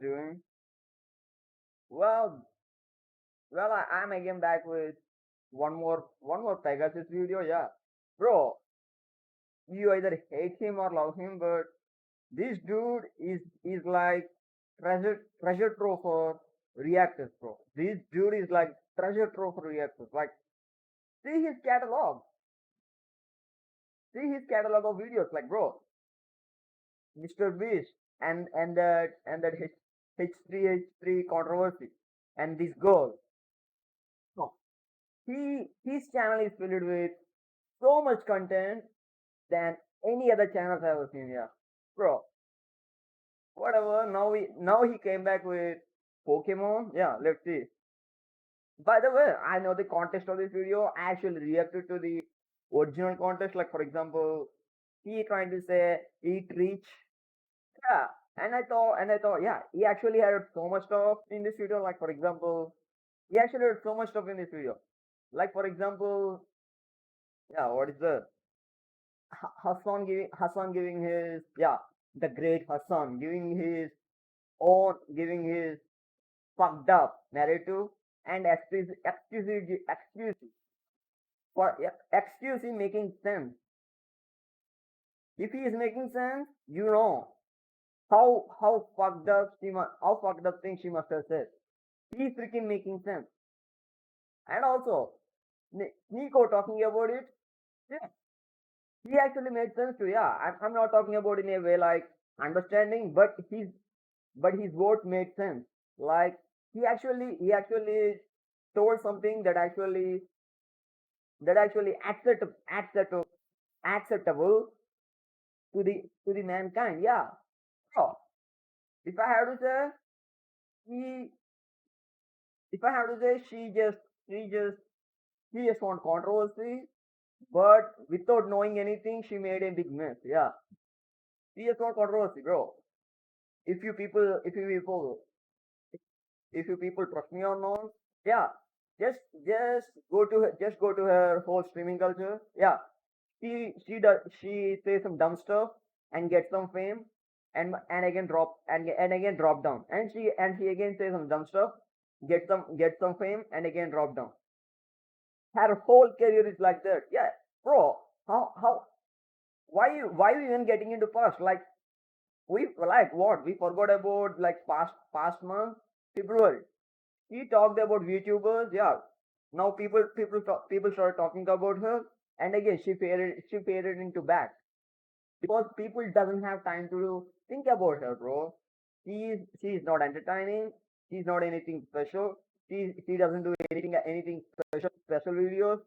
doing? Well, I'm again back with one more Pegasus video. Yeah, bro, you either hate him or love him, but this dude is like treasure trove for reactors, bro. This dude is like treasure trove for reactors. Like, see his catalog, see his catalog of videos. Like, bro, Mr. Beast and that H3 controversy and this girl. No, his channel is filled with so much content than any other channels I've ever seen. Yeah, bro. Whatever. Now he came back with Pokemon. Yeah, let's see. By the way, I know the context of this video. I actually reacted to the original context. Like, for example, he trying to say eat rich. Yeah, and I thought, yeah, he actually had so much stuff in this video. Like, for example, he actually had so much stuff in this video. Like, for example, yeah, what is the Hassan giving his, yeah, the great Hassan giving his fucked up narrative and excuse him making sense. If he is making sense, you know how fucked up thing she must have said. He's freaking making sense. And also, Nico talking about it, yeah, he actually made sense too. Yeah, I'm not talking about in a way like understanding, but his words made sense. Like, he actually told something that actually acceptable to the mankind. Yeah. So if I have to say, he if I have to say, she just want controversy, but without knowing anything, she made a big mess. Yeah, she just want controversy, bro. If you people, if you people, if you people trust me or not, yeah, just go to her whole streaming culture. Yeah, she says some dumb stuff and gets some fame, and again drop down, and she again says some dumb stuff, get some fame, and again drop down. Her whole career is like that. Yeah, bro. How why you even getting into past? Like, we like what we forgot about, like, past month, February. He talked about VTubers. Yeah. Now people started talking about her, and again she faded into back because people doesn't have time to think about her, bro. She's not entertaining. She's not anything special. She doesn't do anything special videos.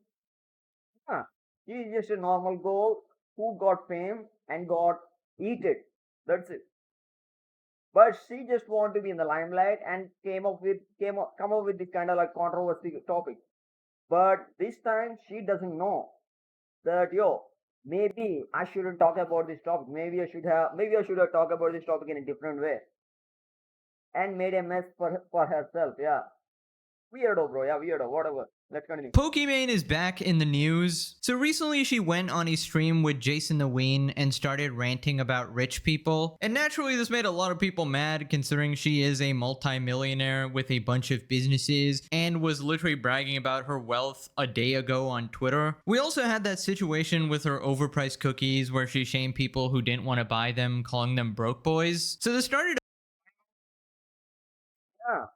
Huh. She's just a normal girl who got fame and got eat it. That's it. But she just want to be in the limelight and come up with this kind of like controversy topic. But this time she doesn't know that, yo, maybe I shouldn't talk about this topic. Maybe I should have talked about this topic in a different way and made a mess for herself. Yeah. Weirdo, bro. Yeah, weirdo. Whatever. Let's continue. Pokimane is back in the news. So recently she went on a stream with Jason the Ween and started ranting about rich people. And naturally this made a lot of people mad considering she is a multi-millionaire with a bunch of businesses and was literally bragging about her wealth a day ago on Twitter. We also had that situation with her overpriced cookies where she shamed people who didn't want to buy them, calling them broke boys. So this started. Yeah.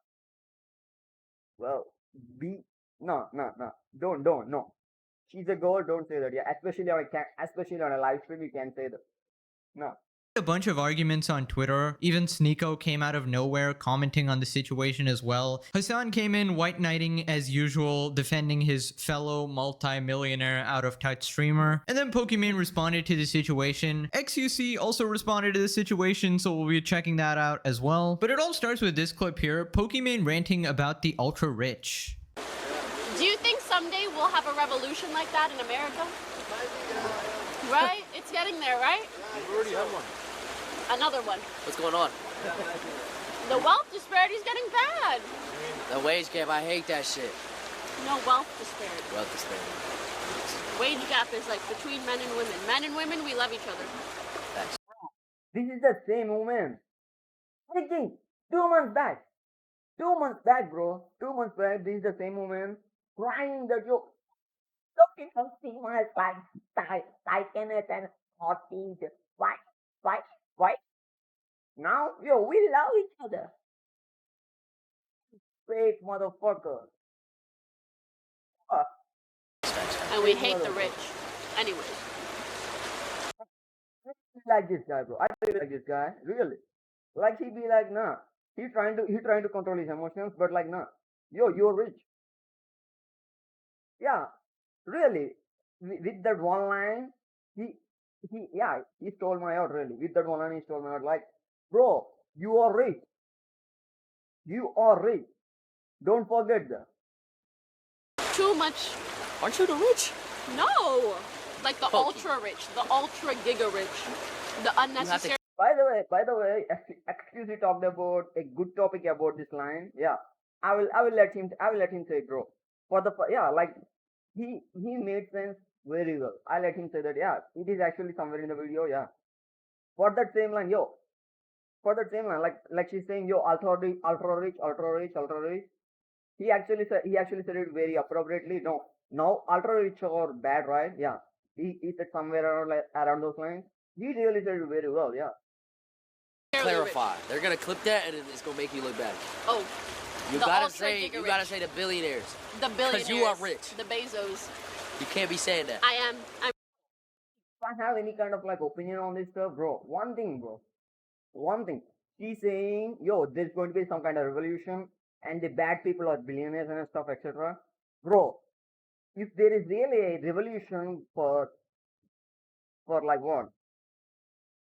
Well, be no, no, no. Don't, no. She's a girl. Don't say that. Yeah, especially on a live stream, you can't say that. No. A bunch of arguments on Twitter. Even Sneeko came out of nowhere commenting on the situation as well. Hassan came in white knighting as usual, defending his fellow multi-millionaire out of touch streamer. And then Pokimane responded to the situation. XUC also responded to the situation, so we'll be checking that out as well. But it all starts with this clip here. Pokimane ranting about the ultra rich. Do you think someday we'll have a revolution like that in America? Right? It's getting there, right? We've already had one. Another one. What's going on? The wealth disparity is getting bad. The wage gap, I hate that shit. No, wealth disparity. Wealth disparity. Wage gap is like between men and women. Men and women, we love each other. That's This is the same woman. Freaking 2 months back. 2 months back, bro. 2 months back, this is the same woman crying that you look at her see my like likeness and hot teeth. Why? Why? Why? Now, yo, we love each other. Fake motherfucker. Uh, And we fake hate the motherfucker. rich. Anyways. I really like this guy, bro. I really like this guy. Really. Like he be like, nah. He trying to control his emotions, but like, nah. Yo, you're rich. Yeah, really. With that one line, he he stole my out really. With that one line, he stole my out. Like, bro, you are rich. You are rich. Don't forget that. Too much. Aren't you the rich? No. Like the Poki. ultra rich, the ultra giga rich, the unnecessary. By the way, excuse me talked about a good topic about this line. Yeah, I will let him say it, bro. Yeah, like he made sense very well. I let him say that. Yeah, it is actually somewhere in the video. Yeah, for that same line, yo, for that same line, like she's saying, yo, ultra rich, ultra rich, ultra rich, ultra rich. He actually said it very appropriately. No, no, ultra rich or bad, right? Yeah, he said somewhere around like around those lines. He really said it very well. Yeah. rich. Clarify. They're gonna clip that and it's gonna make you look bad. Oh, You The gotta ultra say giga you rich. gotta say the billionaires. the billionaires. you are rich. The Bezos. You can't be saying that. I am. I'm. If I have any kind of like opinion on this stuff, bro, one thing. She's saying, yo, there's going to be some kind of revolution, and the bad people are billionaires and stuff, etc. Bro, if there is really a revolution for like what?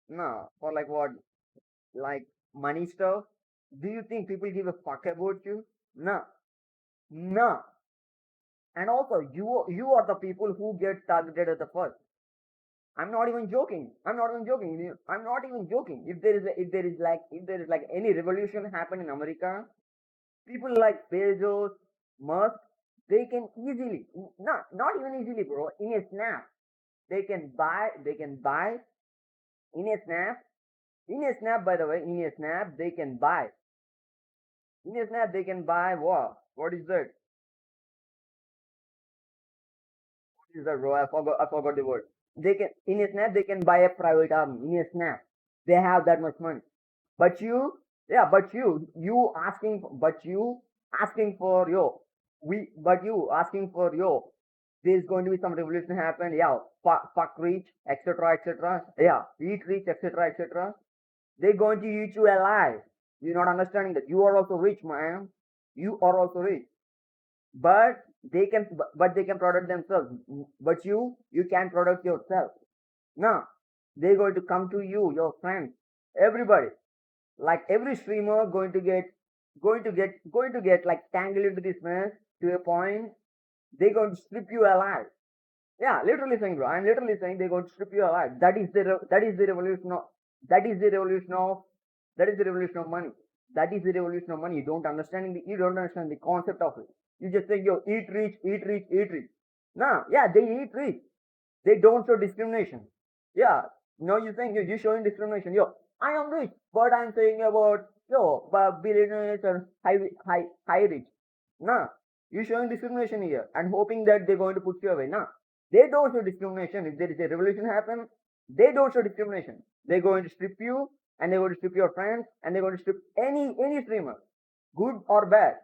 No, for like what? Like money stuff. Do you think people give a fuck about you? No, no. And also, you are the people who get targeted at the first. I'm not even joking. I'm not even joking. I'm not even joking. If there is like any revolution happen in America, people like Bezos, Musk, they can easily, not even easily, bro. In a snap, they can buy in a snap. In a snap, by the way, in a snap, they can buy. In a snap, they can buy what? What is that? What is that, bro? I forgot the word. They can in a snap, they can buy a private army. In a snap, they have that much money. But you asking for yo, there's going to be some revolution happen. Yeah, fuck rich, etc., etc. Yeah, eat rich, etc., etc. They're going to eat you alive. You're not understanding that you are also rich, man. You are also rich, but they can product themselves. But you can't product yourself. No, they're going to come to you, your friends, everybody. Like every streamer going to get like tangled into this mess to a point they're going to strip you alive. Yeah, literally saying, bro. I'm literally saying they're going to strip you alive. That is the revolution of that is the revolution of that is the revolution of money. That is the revolution of money. You don't understand the concept of it. You just say, yo, eat rich, eat rich, eat rich. Nah, yeah, they eat rich. They don't show discrimination. Yeah, no, you think you're showing discrimination. Yo, I am rich, but I'm saying about billionaires and high rich. Nah, you're showing discrimination here and hoping that they're going to put you away. Nah, they don't show discrimination. If there is a revolution happen, they don't show discrimination. They're going to strip you, and they're going to strip your friends, and they're going to strip any streamer, good or bad.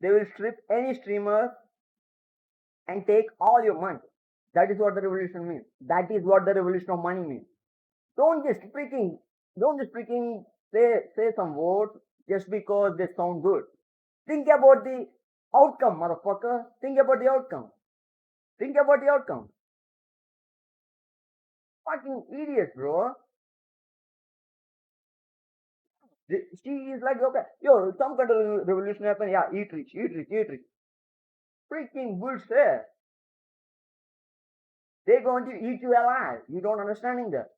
They will strip any streamer and take all your money. That is what the revolution means. That is what the revolution of money means. Don't just freaking, don't just freaking say some words just because they sound good. Think about the outcome, motherfucker. Think about the outcome. Think about the outcome. Fucking idiots, bro. She is like, okay, yo, some kind of revolution happen. Yeah, eat rich, eat rich, eat rich. Freaking bullshit. They're going to eat you alive. You don't understanding that.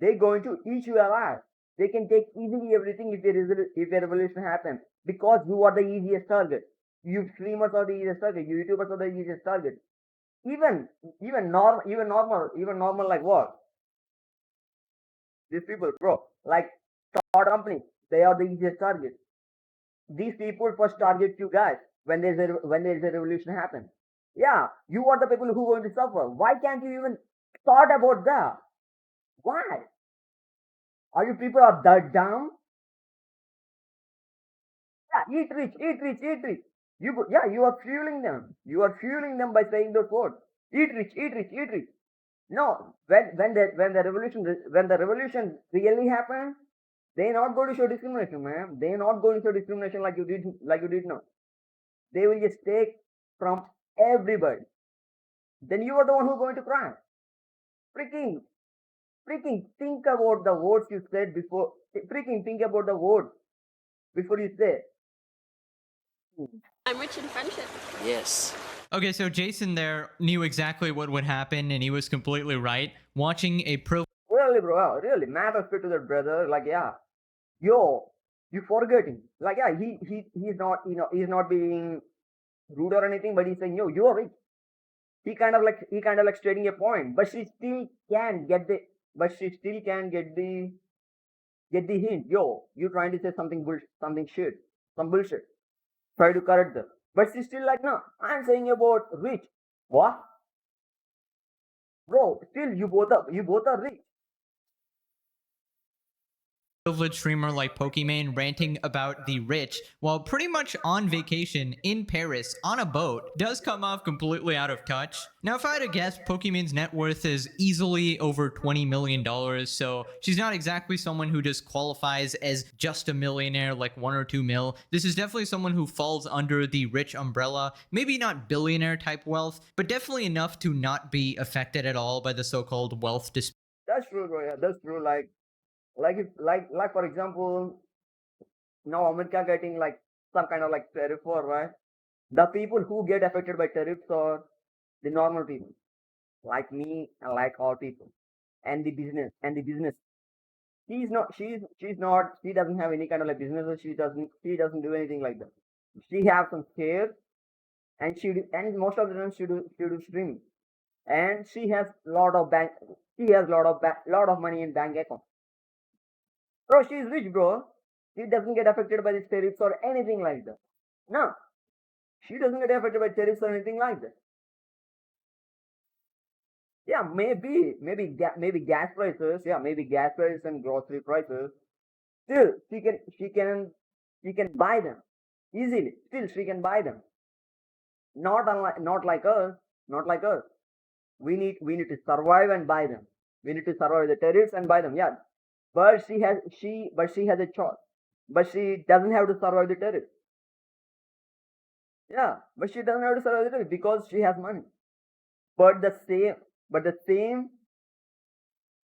They're going to eat you alive. They can take easily everything if a revolution happens because you are the easiest target. You streamers are the easiest target. You YouTubers are the easiest target. Even normal like what? These people, bro, like start companies, they are the easiest target. these people first target you guys when there's a revolution happen. Yeah, you are the people who are going to suffer. Why can't you even thought about that? Why? Are you people are that dumb? Yeah, eat rich, eat rich, eat rich. Yeah, you are fueling them. You are fueling them by saying those words. Eat rich, eat rich, eat rich. No, when the revolution really happens, they're not going to show discrimination, man. They're not going to show discrimination like you did now. They will just take from everybody. Then you are the one who's going to cry. Freaking, freaking think about the words you said before. Freaking think about the words before you say. I'm rich in friendship. Yes. Okay, so Jason there knew exactly what would happen, and he was completely right. Watching a Really, bro, really, mad respect to that brother. Like, yeah, yo, you forgetting. Like, yeah, he's not, he's not being rude or anything, but he's saying, yo, you are rich. He kind of like stating a point, but she still can get the, but she still can get the hint. Yo, you trying to say something something shit, some bullshit. Try to correct them, but she's still like, no, I'm saying about rich. What, bro? Still, you both are rich. privileged streamer like Pokimane ranting about the rich while pretty much on vacation in Paris on a boat does come off completely out of touch. Now, if I had to guess, Pokimane's net worth is easily over $20 million, so she's not exactly someone who just qualifies as just a millionaire like 1 or 2 mil. This is definitely someone who falls under the rich umbrella, maybe not billionaire type wealth, but definitely enough to not be affected at all by the so-called wealth disparity. That's true, bro. Yeah, that's true. If like for example, now America getting like some kind of like tariff war, right? The people who get affected by tariffs are the normal people, like me and like all people, and the business. She doesn't have any kind of like businesses. She doesn't do anything like that. She has some shares, and most of the time she do streaming, and she has lot of money in bank account. Bro, she's rich, bro. She doesn't get affected by the tariffs or anything like that. No, she doesn't get affected by tariffs or anything like that. Yeah, maybe gas prices. Yeah, maybe gas prices and grocery prices. Still, she can buy them easily. Still, she can buy them. Not like us. Not like us. We need to survive and buy them. We need to survive the tariffs and buy them. Yeah, but she has a choice. But she doesn't have to survive the tariffs. Yeah, but she doesn't have to survive the tariffs because she has money. But but the same,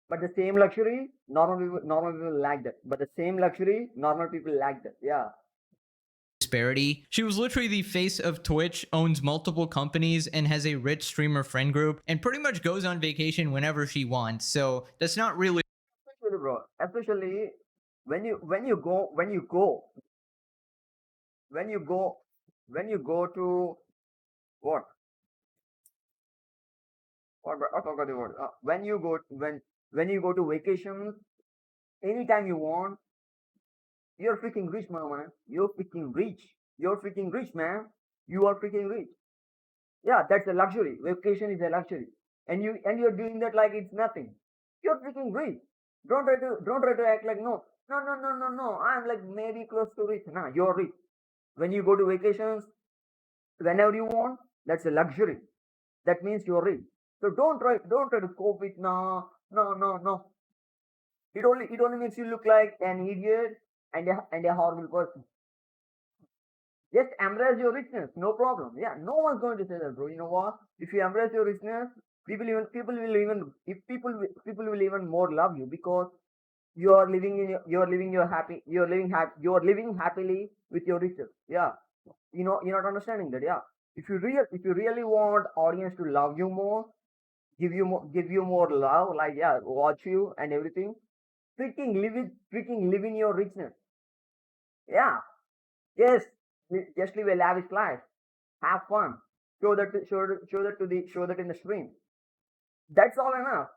but the same luxury, normal people lack that. But the same luxury, normal people lack that. Yeah. Disparity. She was literally the face of Twitch, owns multiple companies, and has a rich streamer friend group, and pretty much goes on vacation whenever she wants. So that's not really Especially, bro. Especially when you go to what? What? I forgot the word. When you go to vacations anytime you want, you're freaking rich, man. You're freaking rich. You're freaking rich, man. You are freaking rich. Yeah, that's a luxury. Vacation is a luxury, and you're doing that like it's nothing. You're freaking rich. Don't try to act like no. I'm like maybe close to rich. Nah, you're rich. When you go to vacations whenever you want, that's a luxury. That means you're rich. So don't try to cope with no. It only makes you look like an idiot and a horrible person. Just embrace your richness, no problem. Yeah, no one's going to say that, bro. You know what? If you embrace your richness, people will even more love you because you are living happily with your riches. Yeah, you're not understanding that. Yeah, if you really want audience to love you more, give you more love, like yeah, watch you and everything. Freaking live in your richness. Yeah, yes, just live a lavish life. Have fun. Show that in the stream. That's all enough.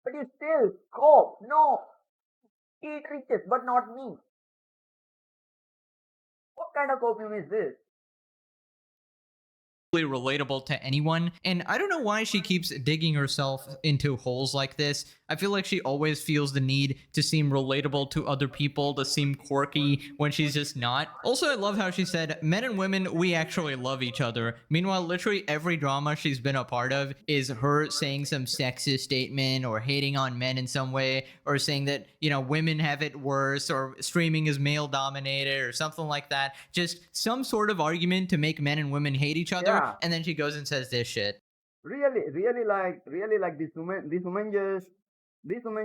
But you still cope. No, eat riches, but not me. kind of opium is this? Relatable to anyone, and I don't know why she keeps digging herself into holes like this. I feel like she always feels the need to seem relatable to other people, to seem quirky when she's just not. Also, I love how she said, men and women, we actually love each other. Meanwhile, literally every drama she's been a part of is her saying some sexist statement or hating on men in some way, or saying that, you know, women have it worse, or streaming is male dominated or something like that. Just some sort of argument to make men and women hate each other. Yeah. And then she goes and says this shit. Really like this woman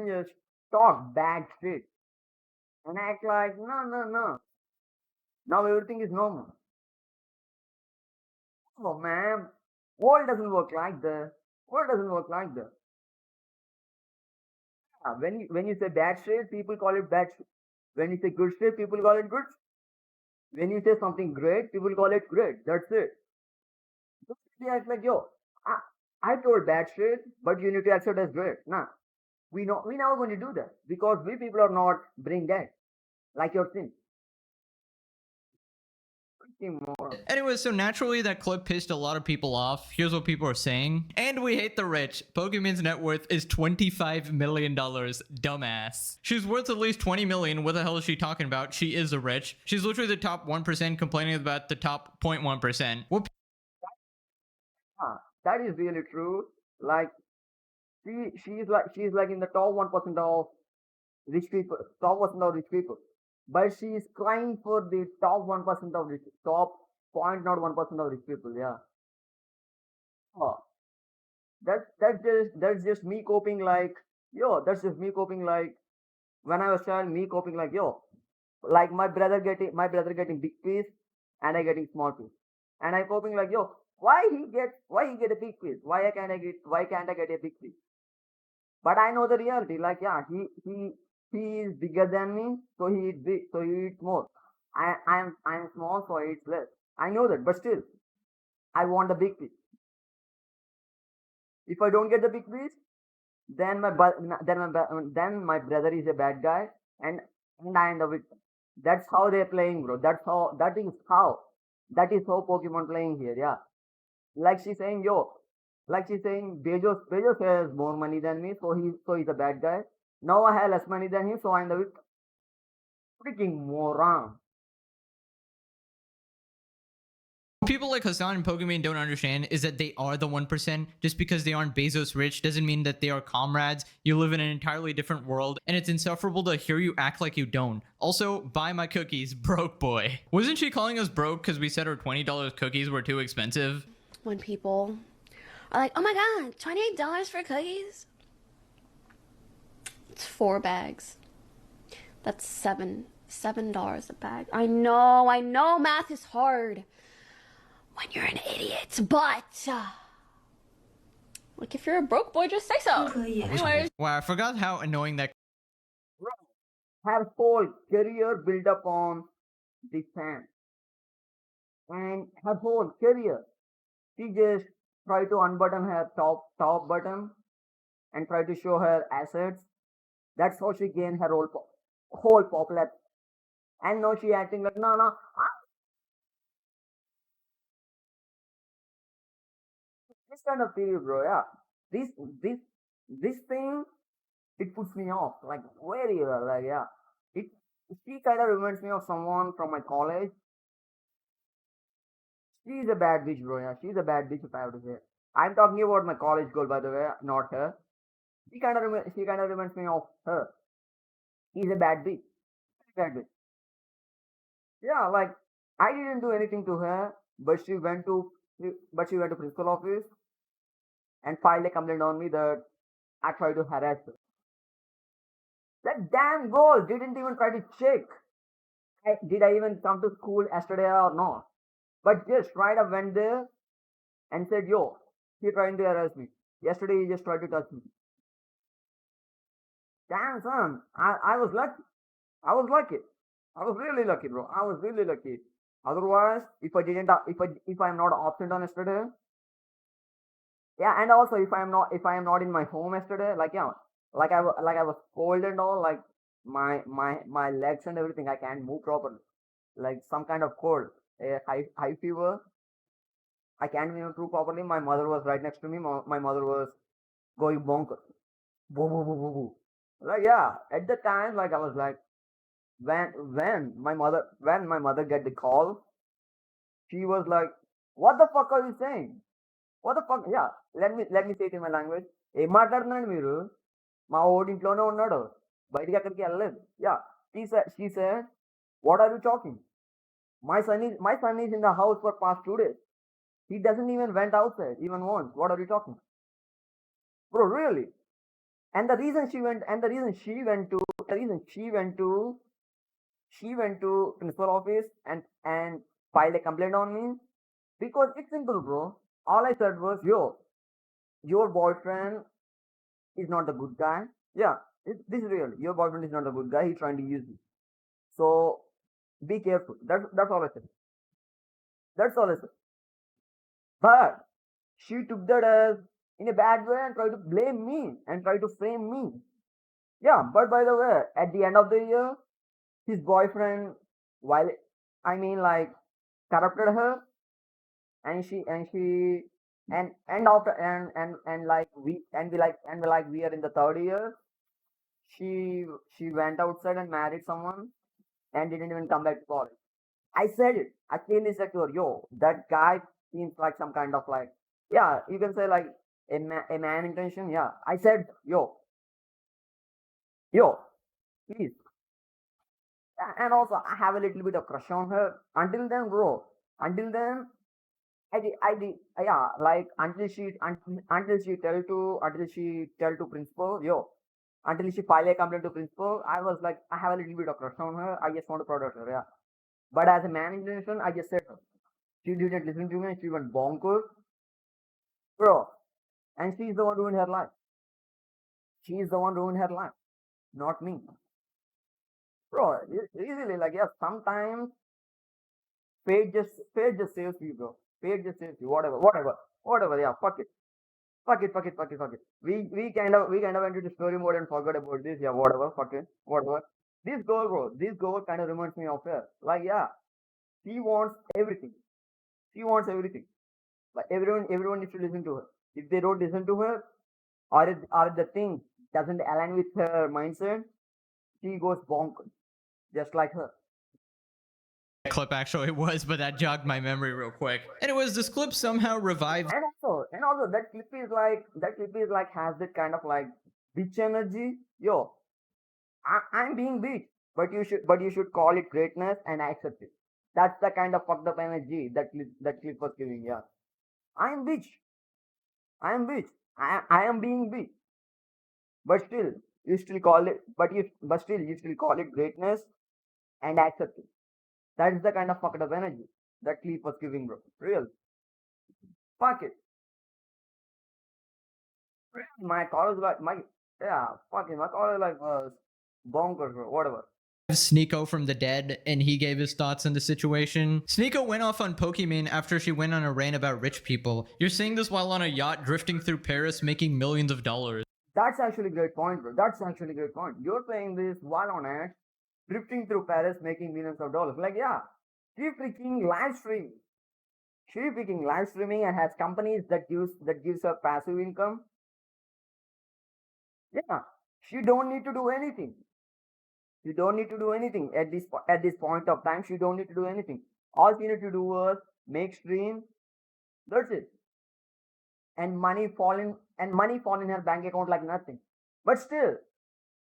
just talk bad shit and act like no. Now everything is normal. Oh man, world doesn't work like that. World doesn't work like that. Yeah, when you say bad shit, people call it bad shit. When you say good shit, people call it good. When you say something great, people call it great. That's it. They act like yo, I, I told bad shit, but you need to accept as great. Nah, we never going to do that because we people are not brain dead like your sin. More. Anyway, so naturally that clip pissed a lot of people off. Here's what people are saying. And we hate the rich. Pokimane's net worth is $25 million. Dumbass. She's worth at least 20 million. What the hell is she talking about? She is a rich. She's literally the top 1% complaining about the top 0.1%. What? That is really true. Like she's like in the top 1% of rich people, top 1% of rich people. But she is crying for the top 1% of rich, top 0.01% of rich people. Yeah. Oh, that's just me coping like yo. That's just me coping like when I was child. Me coping like yo, like my brother getting big piece and I getting small piece, and I coping like yo. Why he get a big piece? Why can't I get a big piece? But I know the reality. Like yeah, he is bigger than me, so he eats big, so he eats more. I'm small, so I eat less. I know that, but still, I want the big piece. If I don't get the big piece, then then my brother is a bad guy, and I end up with. That's how they're playing, bro. That is how Pokemon playing here. Yeah, like she's saying, yo, like she's saying, Bezos has more money than me, so he's a bad guy. Now I have less money than him, so I'm the freaking moron. What people like Hassan and Pokimane don't understand is that they are the 1%. Just because they aren't Bezos rich doesn't mean that they are comrades. You live in an entirely different world, and it's insufferable to hear you act like you don't. Also, buy my cookies, broke boy. Wasn't she calling us broke because we said our $20 cookies were too expensive? When people are like, oh my god, $28 for cookies? It's 4 bags. That's $7 a bag. I know math is hard when you're an idiot, but like if you're a broke boy, just say so. Anyways. Wow, I forgot how annoying that. Her whole career built up on this fan, and her whole career, she just tried to unbutton her top button and try to show her assets. That's how she gained her whole popular. And now she acting like no. This kind of period, bro. Yeah, this this thing it puts me off like very well. Like yeah, it she kind of reminds me of someone from my college. She's a bad bitch, bro. Yeah, she's a bad bitch if I have to say. I'm talking about my college girl, by the way, not her. She kind of reminds me of her. She's a bad bitch. Bad bitch. Yeah, like I didn't do anything to her, but she went to principal office and filed a complaint on me that I tried to harass her. That damn girl didn't even try to check. Did I even come to school yesterday or not? But just right up went there and said, yo, he trying to harass me. Yesterday he just tried to touch me. Damn son, I was lucky. I was lucky. I was really lucky, bro. I was really lucky. Otherwise, if I'm not absent on yesterday, yeah, and also if I am not in my home yesterday, like yeah, like I was cold and all, like my legs and everything, I can't move properly. like some kind of cold, a high fever. I can't even prove properly. My mother was right next to me. My mother was going bonkers. Boo, boo, boo, boo, boo. Like yeah, at the time, like I was like, when my mother get the call, she was like, "What the fuck are you saying? What the fuck?" Yeah, let me say it in my language. ఏం మాట్లాడుతున్నాడు మీరు మా ఓడి ఇంట్లోనే ఉన్నాడు బయటికి ఎక్కడికి వెళ్ళలేదు yeah she said what are you talking my son is in the house for past 2 days he doesn't even went outside even once what are you talking bro really and the reason she went and the reason she went to principal office and filed a complaint on me because it's simple bro all I said was yo your boyfriend is not the good guy. Yeah, this is real. Your boyfriend is not a good guy. He's trying to use you. So be careful. That's all I said. That's all I said. But she took that as in a bad way and tried to blame me and try to frame me. Yeah, but by the way, at the end of the year, his boyfriend, while I mean like corrupted her, and she and after and like we are in the third year. She went outside and married someone and didn't even come back to college. I said it. I clearly said to her, yo, that guy seems like some kind of like, yeah, you can say like a man intention. Yeah. I said, yo, please. And also, I have a little bit of crush on her. Until then, bro, until then, yeah, like until she tell to principal, yo, until she file a complaint to principal, I was like, I have a little bit of crush on her. I just want to protect her, yeah. But as a man intention, I just said her. She didn't listen to me. She went bonkers, bro. And she's the one ruined her life. She's the one ruined her life, not me, bro. Easily, like yeah. Sometimes fate just saves you, bro. Fate just saves you. Whatever. Yeah, fuck it. Fuck it. We kind of went to the story mode and forgot about this. Yeah, whatever. Fuck it. Whatever. This girl kind of reminds me of her. Like, yeah, she wants everything. She wants everything. But everyone needs to listen to her. If they don't listen to her, or the thing doesn't align with her mindset, she goes bonkers, just like her. Clip actually was, but that jogged my memory real quick. Anyways, this clip somehow revived And also that clip is like has that kind of like bitch energy. Yo, I'm being bitch, but you should call it greatness and I accept it. That's the kind of fucked up energy that clip was giving. Yeah, I'm bitch. I'm bitch. I am being bitch, but still you still call it. But still you still call it greatness and accept it. That's the kind of fucked up energy that clip was giving, bro. Real. Fuck it. My college like my yeah. Fuck it. My college like was bonkers, bro. Whatever. Sneeko from the dead, and he gave his thoughts on the situation. Sneeko went off on Pokimane after she went on a rant about rich people. You're saying this while on a yacht drifting through Paris making millions of dollars. That's actually a great point, bro. That's actually a great point. You're saying this while on it, drifting through Paris, making millions of dollars. Like, yeah, she freaking live stream. She freaking live streaming and has companies that gives her passive income. Yeah, she don't need to do anything. She don't need to do anything at this point of time. She don't need to do anything. All she need to do was make stream. That's it. And money fall in her bank account like nothing. But still,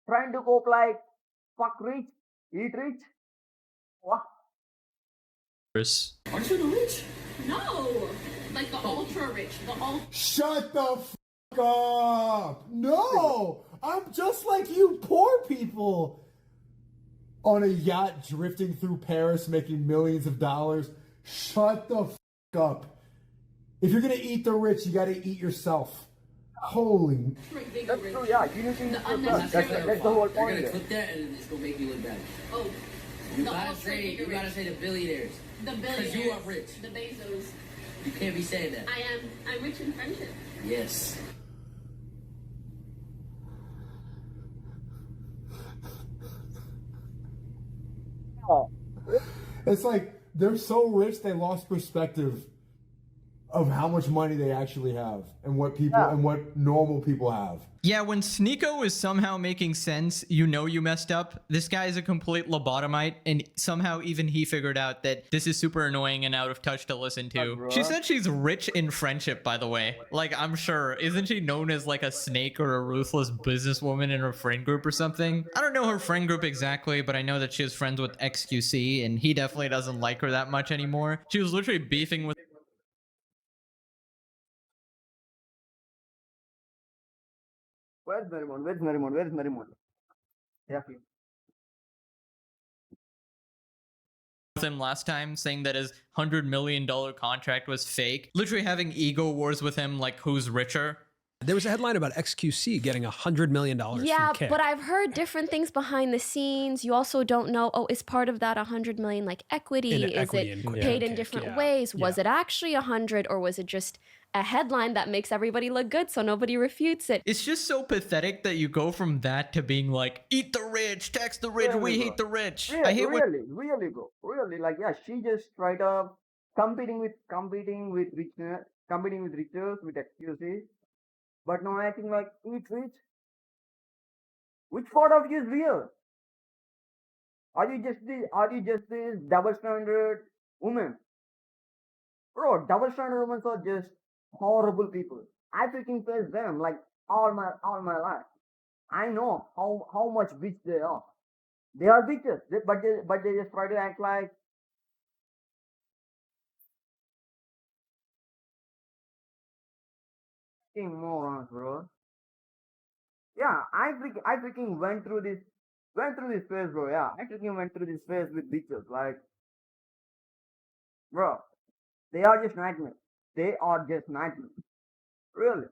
trying to cope like fuck rich, eat rich. What? Aren't you the rich? No! Like the ultra rich, the ultra. Shut the fuck up! No! I'm just like you poor people! On a yacht drifting through Paris making millions of dollars. Shut the fuck up. If you're gonna eat the rich, you gotta eat yourself. Holy. That's true. Yeah, you need to eat yourself. That's the whole They're point. gonna There. clip that and it's gonna make you look bad. Oh. You The gotta ultra say mega you gotta rich. say the billionaires. The Because billionaires. you are rich. The Bezos. You can't be saying that. I'm rich in friendship. Yes. It's like they're so rich they lost perspective of how much money they actually have and what people Yeah. and what normal people have. Yeah, when Sneeko is somehow making sense, you know you messed up. This guy is a complete lobotomite, and somehow even he figured out that this is super annoying and out of touch to listen to. bro. She said she's rich in friendship, by the way. Like, I'm sure. Isn't she known as like a snake or a ruthless businesswoman in her friend group or something? I don't know her friend group exactly, but I know that she was friends with XQC, and he definitely doesn't like her that much anymore. She was literally beefing with Where's Merimon? Where's Merimon? Where's Merimon? Yeah. him last time, saying that his $100 million contract was fake, literally having ego wars with him, like who's richer. There was a headline about XQC getting $100 million Yeah, from Kick. but I've heard different things behind the scenes. You also don't know, oh, is part of that 100 million like equity? In Is equity it in paid in Kick, different yeah. ways? Was Yeah. it actually 100, or was it just a headline that makes everybody look good so nobody refutes it? It's just so pathetic that you go from that to being like, eat the rich, tax the rich, we Really, hate bro. the rich. Really, I hate when really, bro. Really, like, yeah, she just straight up competing with riches with excuses. But no, I think like eat rich. Which part of you is real? Are you just this double standard woman? Bro, double standard women are just horrible people. I freaking face them like all my life. I know how much bitch they are. They are bitches, but they just try to act like fucking morons, bro. Yeah, I freaking went through this phase, bro. Yeah, I freaking went through this phase with bitches. Like, bro, they are just nightmares. They are just nightmares. Really.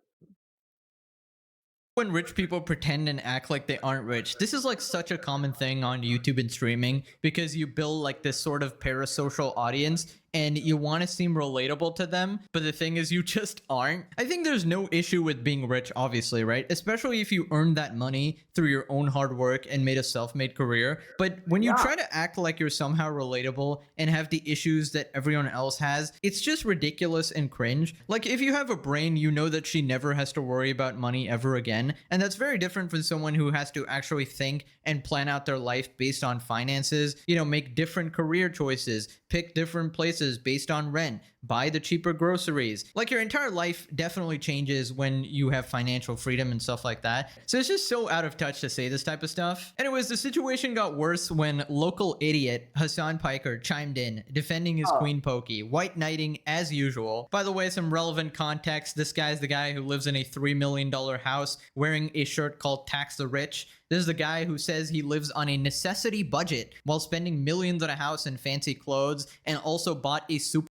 when rich people pretend and act like they aren't rich. This is like such a common thing on YouTube and streaming because you build like this sort of parasocial audience and you want to seem relatable to them, but the thing is you just aren't. I think there's no issue with being rich, obviously, right? Especially if you earned that money through your own hard work and made a self-made career. But when you Yeah. try to act like you're somehow relatable and have the issues that everyone else has, it's just ridiculous and cringe. Like, if you have a brain, you know that she never has to worry about money ever again. And that's very different from someone who has to actually think and plan out their life based on finances, you know, make different career choices, pick different places based on rent, buy the cheaper groceries. Like, your entire life definitely changes when you have financial freedom and stuff like that. So it's just so out of touch to say this type of stuff. Anyways, the situation got worse when local idiot Hassan Piker chimed in, defending his Oh. Queen Pokey, white knighting as usual. By the way, some relevant context, this guy's the guy who lives in a $3 million house wearing a shirt called Tax the Rich. This is the guy who says he lives on a necessity budget while spending millions on a house and fancy clothes, and also bought a super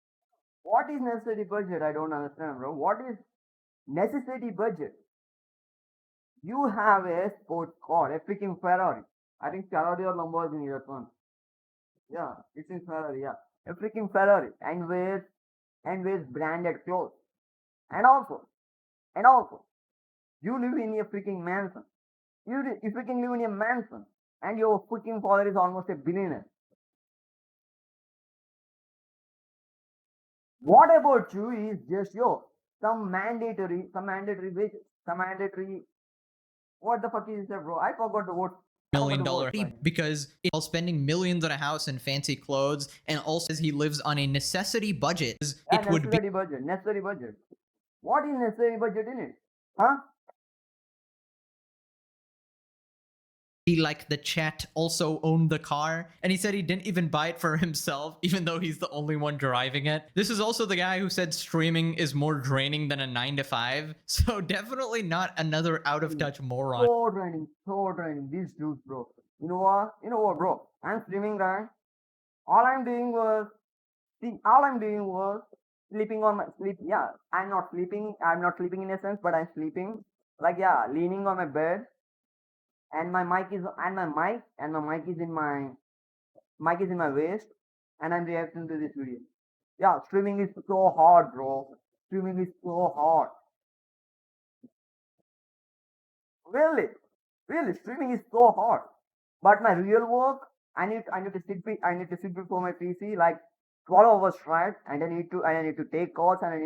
What is necessary budget? I don't understand, bro. What is necessity budget? You have a sports car, a freaking Ferrari. I think Ferrari or Lamborghini, that one. Yeah, it's in Ferrari. Yeah, a freaking Ferrari, and wears branded clothes. And also, you live in a freaking mansion. You freaking live in a mansion, and your freaking father is almost a billionaire. What about you is just some mandatory wages, some mandatory. What the fuck is that, bro? I forgot the word. million dollar because while spending millions on a house and fancy clothes, and also says he lives on a necessity budget, Yeah, it would be necessary budget. Necessary budget. What is necessary budget in it? Huh? like the chat also owned the car, and he said he didn't even buy it for himself even though he's the only one driving it. This is also the guy who said streaming is more draining than a 9 to 5, so definitely not another out of touch moron. So draining. These dudes, bro. You know what, bro? I'm streaming, right? All I'm doing was sleeping on my sleep. Yeah, I'm not sleeping. I'm not sleeping in a sense, but I'm sleeping. Like, yeah, leaning on my bed, and my mic is in my waist, and I'm reacting to this video. Yeah, streaming is so hard, bro. Streaming is so hard. Really, streaming is so hard. But my real work, I need to sit before my PC like 12 hours straight, and I need to take calls, and I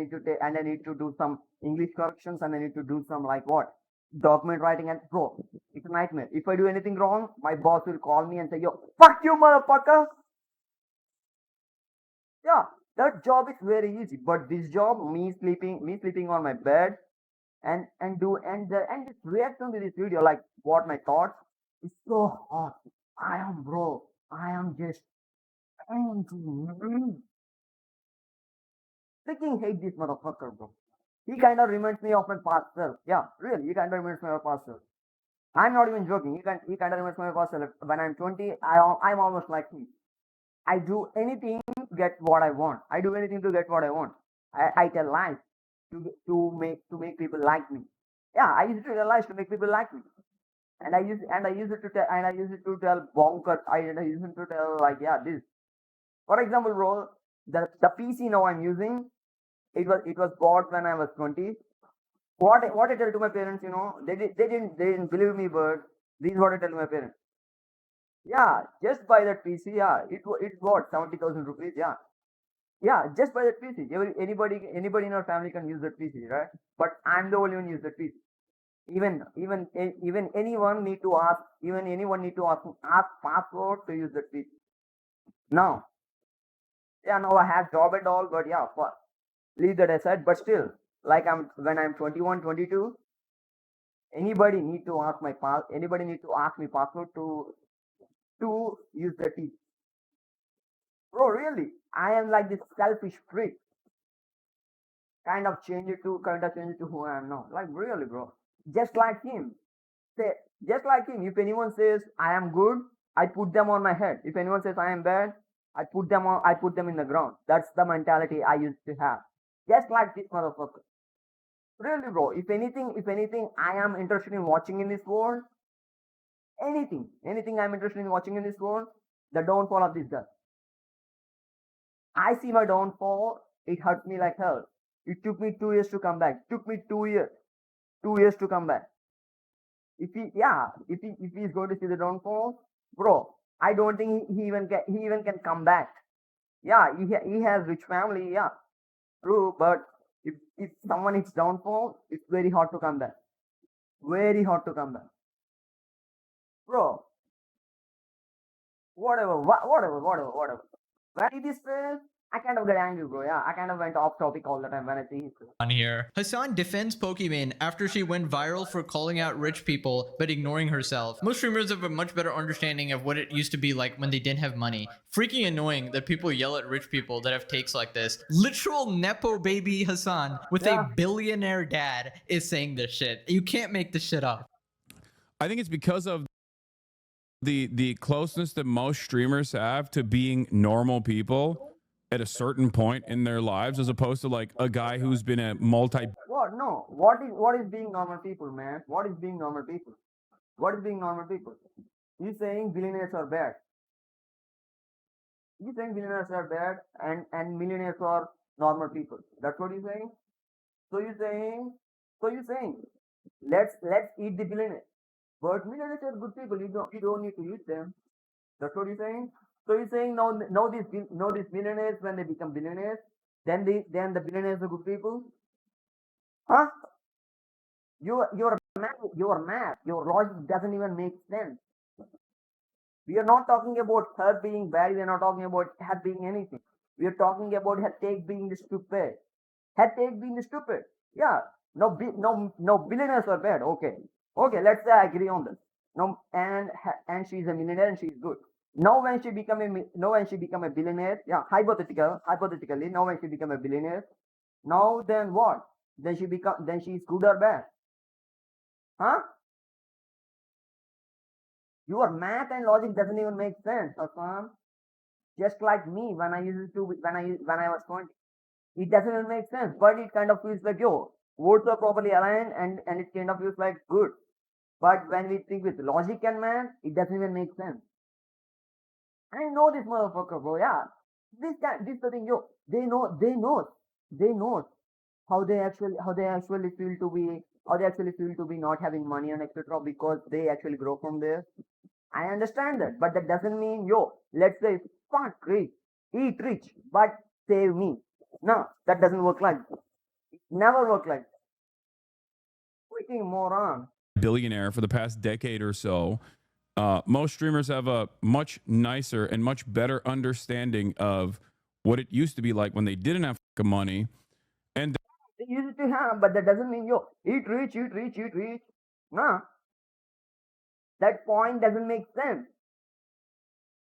need to do some English corrections, and I need to do some like what document writing, and bro, it's a nightmare. If I do anything wrong, my boss will call me and say, "Yo, fuck you, motherfucker." Yeah, that job is very easy, but this job, me sleeping on my bed, and just reacting to this video, like what my thoughts, is so hot. I am just freaking hate this motherfucker, bro. He kind of reminds me of my past self. Yeah, really, he kind of reminds me of my past self. I'm not even joking. He kind of reminds me of my past self. When I'm 20, I'm almost like him. I do anything to get what I want. I do anything to get what I want. I tell lies to make people like me. Yeah, I used to tell lies to make people like me. And I used it to tell bonkers. I used it to tell like, yeah, this. For example, bro, the PC now I'm using, it was bought when I was 20. What I tell to my parents, they didn't believe me, but this is what I tell my parents. Yeah, just buy that PC. Yeah, it's what 70,000 rupees. Yeah, yeah, just buy that PC. Anybody in our family can use that PC, right? But I'm the only one use that PC. Even anyone need to ask. Even anyone need to ask password to use that PC. Now, yeah, now I have job and all, but yeah, leave that aside. But still, like when I'm 21, 22, anybody need to ask me password to use the T. Bro, really, I am like this selfish freak. Kind of change it to who I am now. Like really, bro. Just like him. Say just like him. If anyone says I am good, I put them on my head. If anyone says I am bad, I put them in the ground. That's the mentality I used to have. Just like this motherfucker. Really, bro. If anything, I am interested in watching in this world. Anything I'm interested in watching in this world, the downfall of this guy. I see my downfall. It hurt me like hell. It took me 2 years to come back. Took me 2 years. 2 years to come back. If he's going to see the downfall, bro, I don't think he even can come back. Yeah, he has rich family. Yeah, true. But if someone hits downfall, it's very hard to come back. Very hard to come back, bro. Whatever. When I see this face, I kind of get angry, bro. Yeah, I kind of went off topic all the time when I see his face. On here. Hassan defends Pokimane after she went viral for calling out rich people but ignoring herself. Most streamers have a much better understanding of what it used to be like when they didn't have money. Freaking annoying that people yell at rich people that have takes like this. Literal Nepo baby Hassan with Yeah. a billionaire dad is saying this shit. You can't make this shit up. I think it's because of the closeness that most streamers have to being normal people at a certain point in their lives, as opposed to like a guy who's been a multi. What? No. What is being normal people, man? What is being normal people? What is being normal people? You saying billionaires are bad? You saying billionaires are bad and millionaires are normal people? That's what you're saying. So you saying let's eat the billionaires. But millionaires are good people. You don't need to eat them. That's what you're saying. So you're saying now these billionaires, when they become billionaires, then the billionaires are good people? Huh? You're mad. Your logic doesn't even make sense. We are not talking about her being bad. We are not talking about her being anything. We are talking about her take being stupid. Her take being stupid. Yeah. No billionaires are bad. Okay. Let's say I agree on this. No, and she's a millionaire and she's good. Now when she become a billionaire, yeah, hypothetically, now when she become a billionaire, now then what? Then she's good or bad? Huh? Your math and logic doesn't even make sense, Hassan. Just like me when I was 20. It doesn't even make sense, but it kind of feels like, yo, words are properly aligned and it kind of feels like good. But when we think with logic and math, it doesn't even make sense. I know this motherfucker, bro. Yeah, this the thing, yo. They know how they actually feel to be not having money and etc. because they actually grow from there. I understand that, but that doesn't mean, yo, let's say, fuck rich, eat rich, but save me. No, that doesn't work like that. Never work like that. Freaking moron. Billionaire for the past decade or so. Most streamers have a much nicer and much better understanding of what it used to be like when they didn't have fucking money. And They used to have, but that doesn't mean, yo, eat rich, eat rich, eat rich. No. That point doesn't make sense.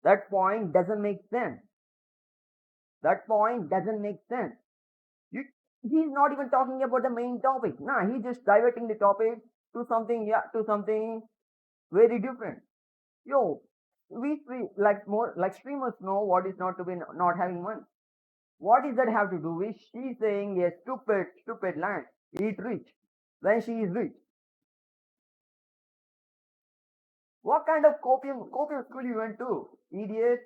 That point doesn't make sense. That point doesn't make sense. You, he's not even talking about the main topic. Nah, he's just diverting the topic to something, yeah, to something very different. Yo, we like more like streamers know what is not to be not having money. What does that have to do with she saying a stupid line? Eat rich when she is rich. What kind of copium school you went to, idiot?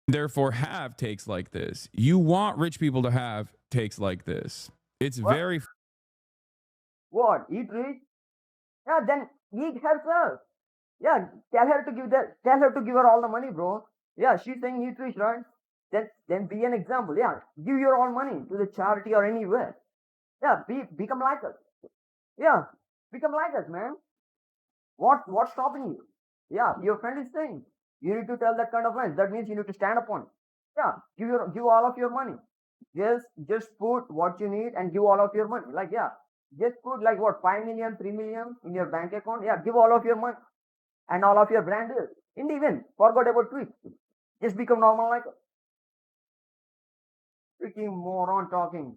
therefore have takes like this. You want rich people to have takes like this. It's What? very What? Eat rich? Yeah, then eat herself. Yeah, tell her to give her all the money, bro. Yeah, she's saying eat rich, right? Then be an example. Yeah, give your all money to the charity or anywhere. Yeah, become like us. Yeah, become like us, man. What's stopping you? Yeah, your friend is saying you need to tell that kind of lines. That means you need to stand up on it. Yeah, give all of your money. Just put what you need and give all of your money. Like yeah, just put like what 5 million, 3 million in your bank account. Yeah, give all of your money and all of your brand deals. And even forgot about tweets. Just become normal like us. Freaking moron talking.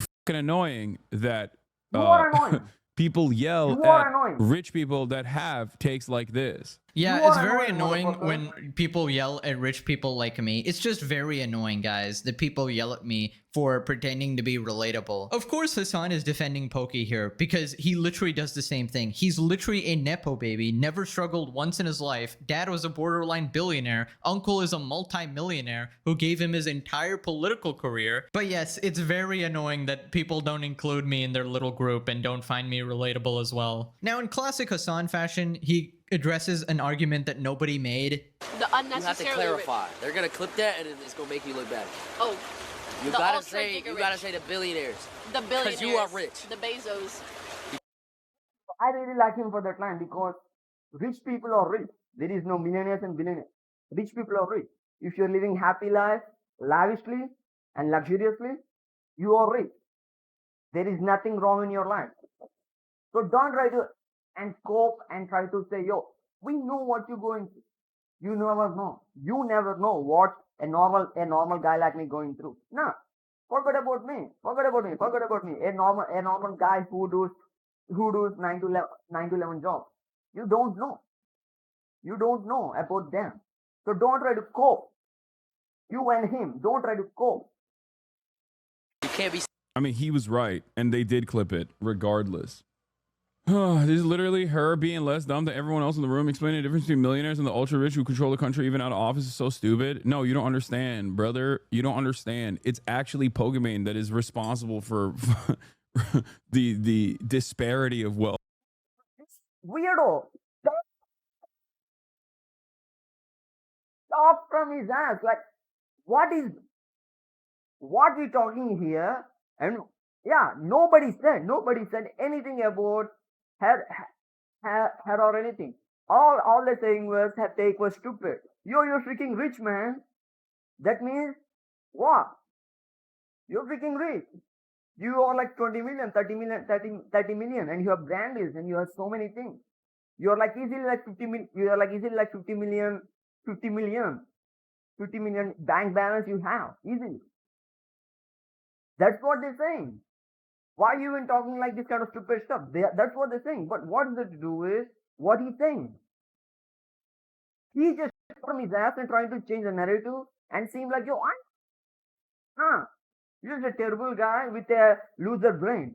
fucking annoying that You are annoying. people yell You are at annoying. rich people that have takes like this. Yeah, You it's are very annoying, annoying motherfucker. when people yell at rich people like me. It's just very annoying, guys, that people yell at me for pretending to be relatable. Of course, Hassan is defending Pokey here because he literally does the same thing. He's literally a Nepo baby, never struggled once in his life. Dad was a borderline billionaire. Uncle is a multi-millionaire who gave him his entire political career. But yes, it's very annoying that people don't include me in their little group and don't find me relatable as well. Now, in classic Hassan fashion, he addresses an argument that nobody made. The You have to unnecessarily clarify. They're gonna clip that, and it's gonna make you look bad. Oh, You The gotta ultra say, giga you gotta rich. say the billionaires. the billionaires. Because you are rich. The Bezos. I really like him for that line because rich people are rich. There is no millionaires and billionaires. Rich people are rich. If you're living happy life, lavishly and luxuriously, you are rich. There is nothing wrong in your life. So don't try to and cope and try to say, yo, we know what you're going through. You never know. You never know what a normal guy like me going through. Nah, forget about me. Forget about me. Forget about me. A normal guy who does 9 to 11 job. You don't know. You don't know about them. So don't try to cope. You and him, don't try to cope. You can't be I mean, he was right, and they did clip it regardless. This is literally her being less dumb than everyone else in the room, explaining the difference between millionaires and the ultra rich who control the country even out of office is so stupid. No, you don't understand, brother. You don't understand. It's actually Pokimane that is responsible for the disparity of wealth. Weirdo. Stop from his ass. Like, what we talking here? And yeah, nobody said anything about her or anything. All they're saying was her take was stupid. You're freaking rich, man. That means what? You're freaking rich. You are like 20 million, 30 million, 30 million, and you have brand deals and you have so many things. You're like easily like 50 million. You are like easily like 50 million bank balance you have easily. That's what they're saying. Why are you even talking like this kind of stupid stuff? That's what they're saying. But what does it to do with what he's saying? He's just from his ass and trying to change the narrative and seem like, yo, you're just a terrible guy with a loser brain.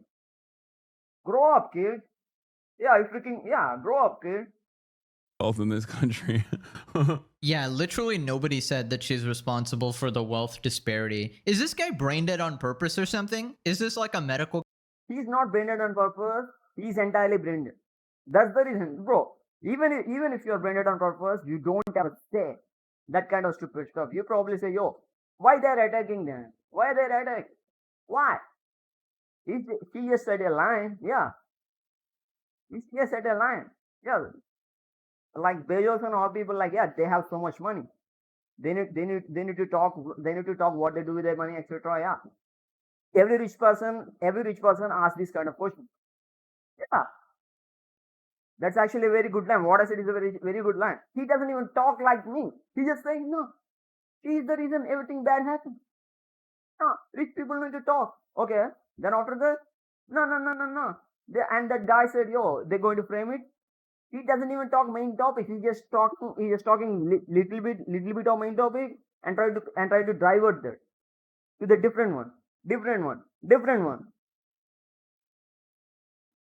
Grow up, kid. Grow up, kid. Wealth in this country. Yeah, literally nobody said that she's responsible for the wealth disparity. Is this guy brain dead on purpose or something? Is this like a medical? He's not brain dead on purpose. He's entirely brain dead. That's the reason, bro. Even if you're branded on purpose, you don't have to say that kind of stupid stuff. You probably say, yo, why they're attacking them? Why they're attacking? Why? She just said a line. Yeah. She just said a line. Yeah. Like Bezos and all people, like, yeah, they have so much money. They need to talk. They need to talk what they do with their money, etc. Yeah. Every rich person asks this kind of question. Yeah. That's actually a very good line. What I said is a very good line. He doesn't even talk like me. He just saying, no, she is the reason everything bad happens. No, rich people need to talk. Okay. Then after that, no. And that guy said, yo, they're going to frame it. He doesn't even talk main topic. He's just talking little bit of main topic and try to divert that to the different one.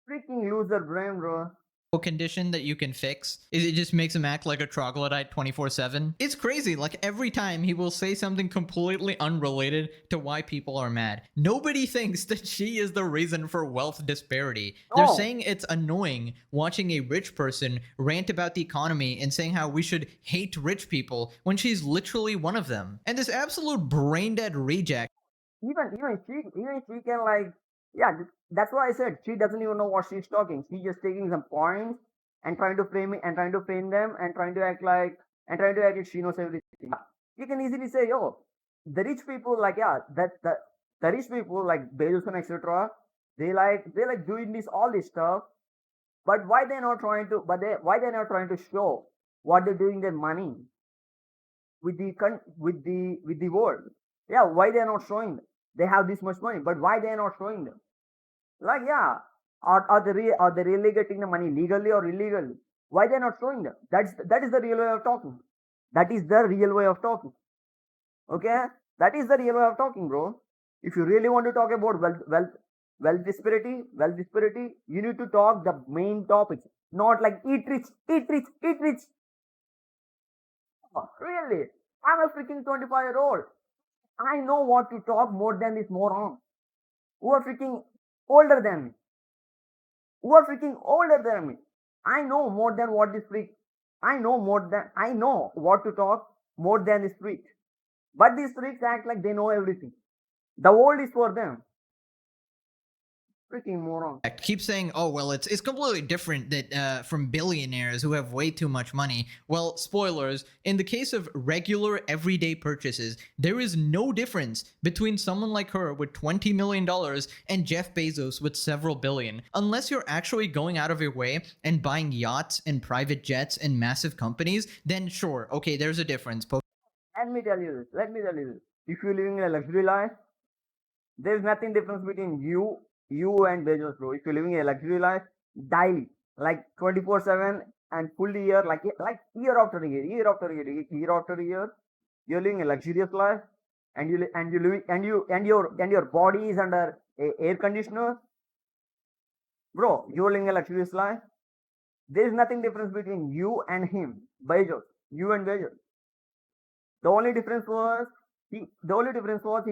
Freaking loser brain, bro. Condition that you can fix is it just makes him act like a troglodyte 24/7. It's crazy. Like every time he will say something completely unrelated to why people are mad. Nobody thinks that she is the reason for wealth disparity. They're Oh. saying it's annoying watching a rich person rant about the economy and saying how we should hate rich people when she's literally one of them. And this absolute brain dead reject Even she can, like, yeah, that's why I said she doesn't even know what she's talking. She's just taking some points and trying to frame it and trying to frame them and trying to act like she knows everything. You can easily say, yo, the rich people, like, yeah, that the rich people like Bezos and etc. They like doing all this stuff, but why they're not trying to show what they're doing their money with the world. Yeah, why they're not showing them? They have this much money, but why they're not showing them? Like, yeah, are they really getting the money legally or illegally? Why they're not showing them? That is the real way of talking. That is the real way of talking. Okay, that is the real way of talking, bro. If you really want to talk about wealth disparity, you need to talk the main topics, not like eat rich, eat rich, eat rich. Really, I'm a freaking 25-year-old. I know what to talk more than this moron who are freaking older than me. Who are freaking older than me. I know more than what this freak. I know what to talk more than this freak. But these freaks act like they know everything. The world is for them. Freaking moron. keep saying, oh, well, it's completely different that from billionaires who have way too much money. Well, spoilers, in the case of regular everyday purchases, there is no difference between someone like her with $20 million and Jeff Bezos with several billion. Unless you're actually going out of your way and buying yachts and private jets and massive companies, then sure, okay, there's a difference. Let me tell you this. If you're living a luxury life, there's nothing difference between you and Bezos, bro. If you're living a luxury life daily, like 24/7 and full year, like year after year, you're living a luxurious life, and your body is under a air conditioner, bro. You're living a luxurious life. There's nothing difference between you and him, Bezos. You and Bezos. The only difference was he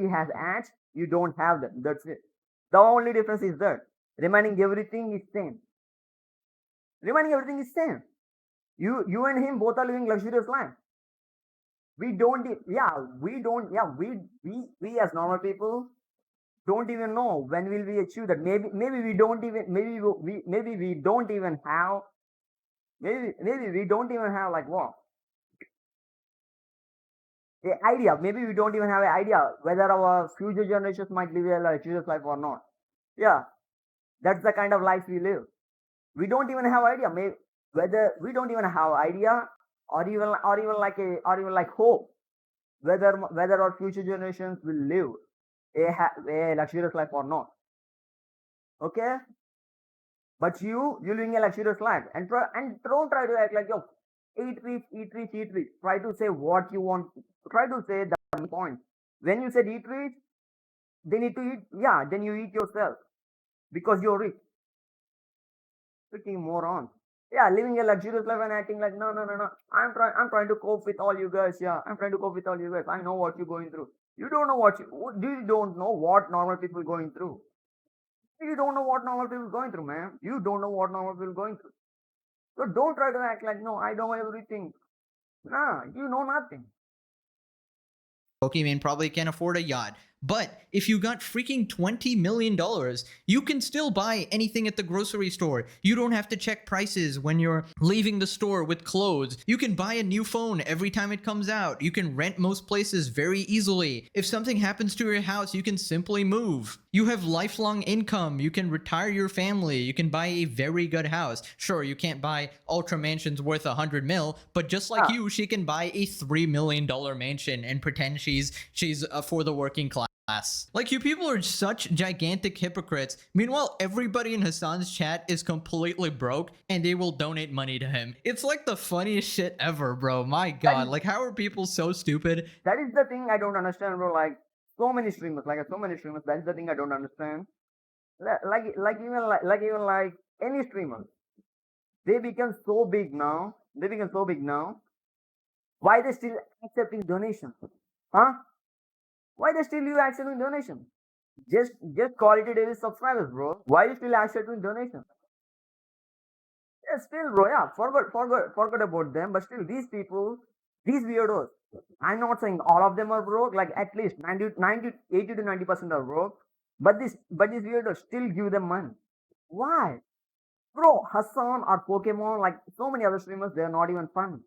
has ads, you don't have them. That's it. The only difference is that remaining everything is same. You and him both are living luxurious life. We don't. We don't. Yeah, we as normal people don't even know when will we achieve that. Maybe we don't even. Maybe we don't even have. Maybe we don't even have, like, what, a idea. Maybe we don't even have an idea whether our future generations might live a luxurious life or not. Yeah, that's the kind of life we live. We don't even have idea. Maybe whether we don't even have idea, or even like hope whether our future generations will live a luxurious life or not. Okay, but you living a luxurious life and don't try to act like, yo, eat rich, eat rich, eat rich. Try to say what you want. Try to say the main point. When you said eat rich, they need to eat. Yeah, then you eat yourself because you're rich. Freaking moron. Yeah, living a luxurious life and acting like, no. I'm trying to cope with all you guys. Yeah, I'm trying to cope with all you guys. I know what you're going through. You don't know you don't know what normal people going through. You don't know what normal people going through, man. You don't know what normal people going through. So don't try to act like, no, I know everything. Nah, you know nothing. Pokimane probably can't afford a yacht. But if you got freaking $20 million, you can still buy anything at the grocery store. You don't have to check prices when you're leaving the store with clothes. You can buy a new phone every time it comes out. You can rent most places very easily. If something happens to your house, you can simply move. You have lifelong income. You can retire your family. You can buy a very good house. Sure, you can't buy ultra mansions worth $100 million, but just like you, she can buy a $3 million mansion and pretend she's for the working class. Like, you people are such gigantic hypocrites. Meanwhile, everybody in Hassan's chat is completely broke and they will donate money to him. It's like the funniest shit ever, bro. My god, like, how are people so stupid? That is the thing I don't understand, bro. Like so many streamers, that's the thing I don't understand. Like any streamer, they become so big now. Why they still accepting donations? Huh? Why they still you accepting donations? Just quality daily subscribers, bro. Why you still accepting donations? Yeah, still, bro. Yeah, forgot about them. But still, these people, these weirdos. I'm not saying all of them are broke. Like at least 80 to 90% are broke. But these weirdos still give them money. Why, bro? Hassan or Pokemon, like so many other streamers, they're not even funny.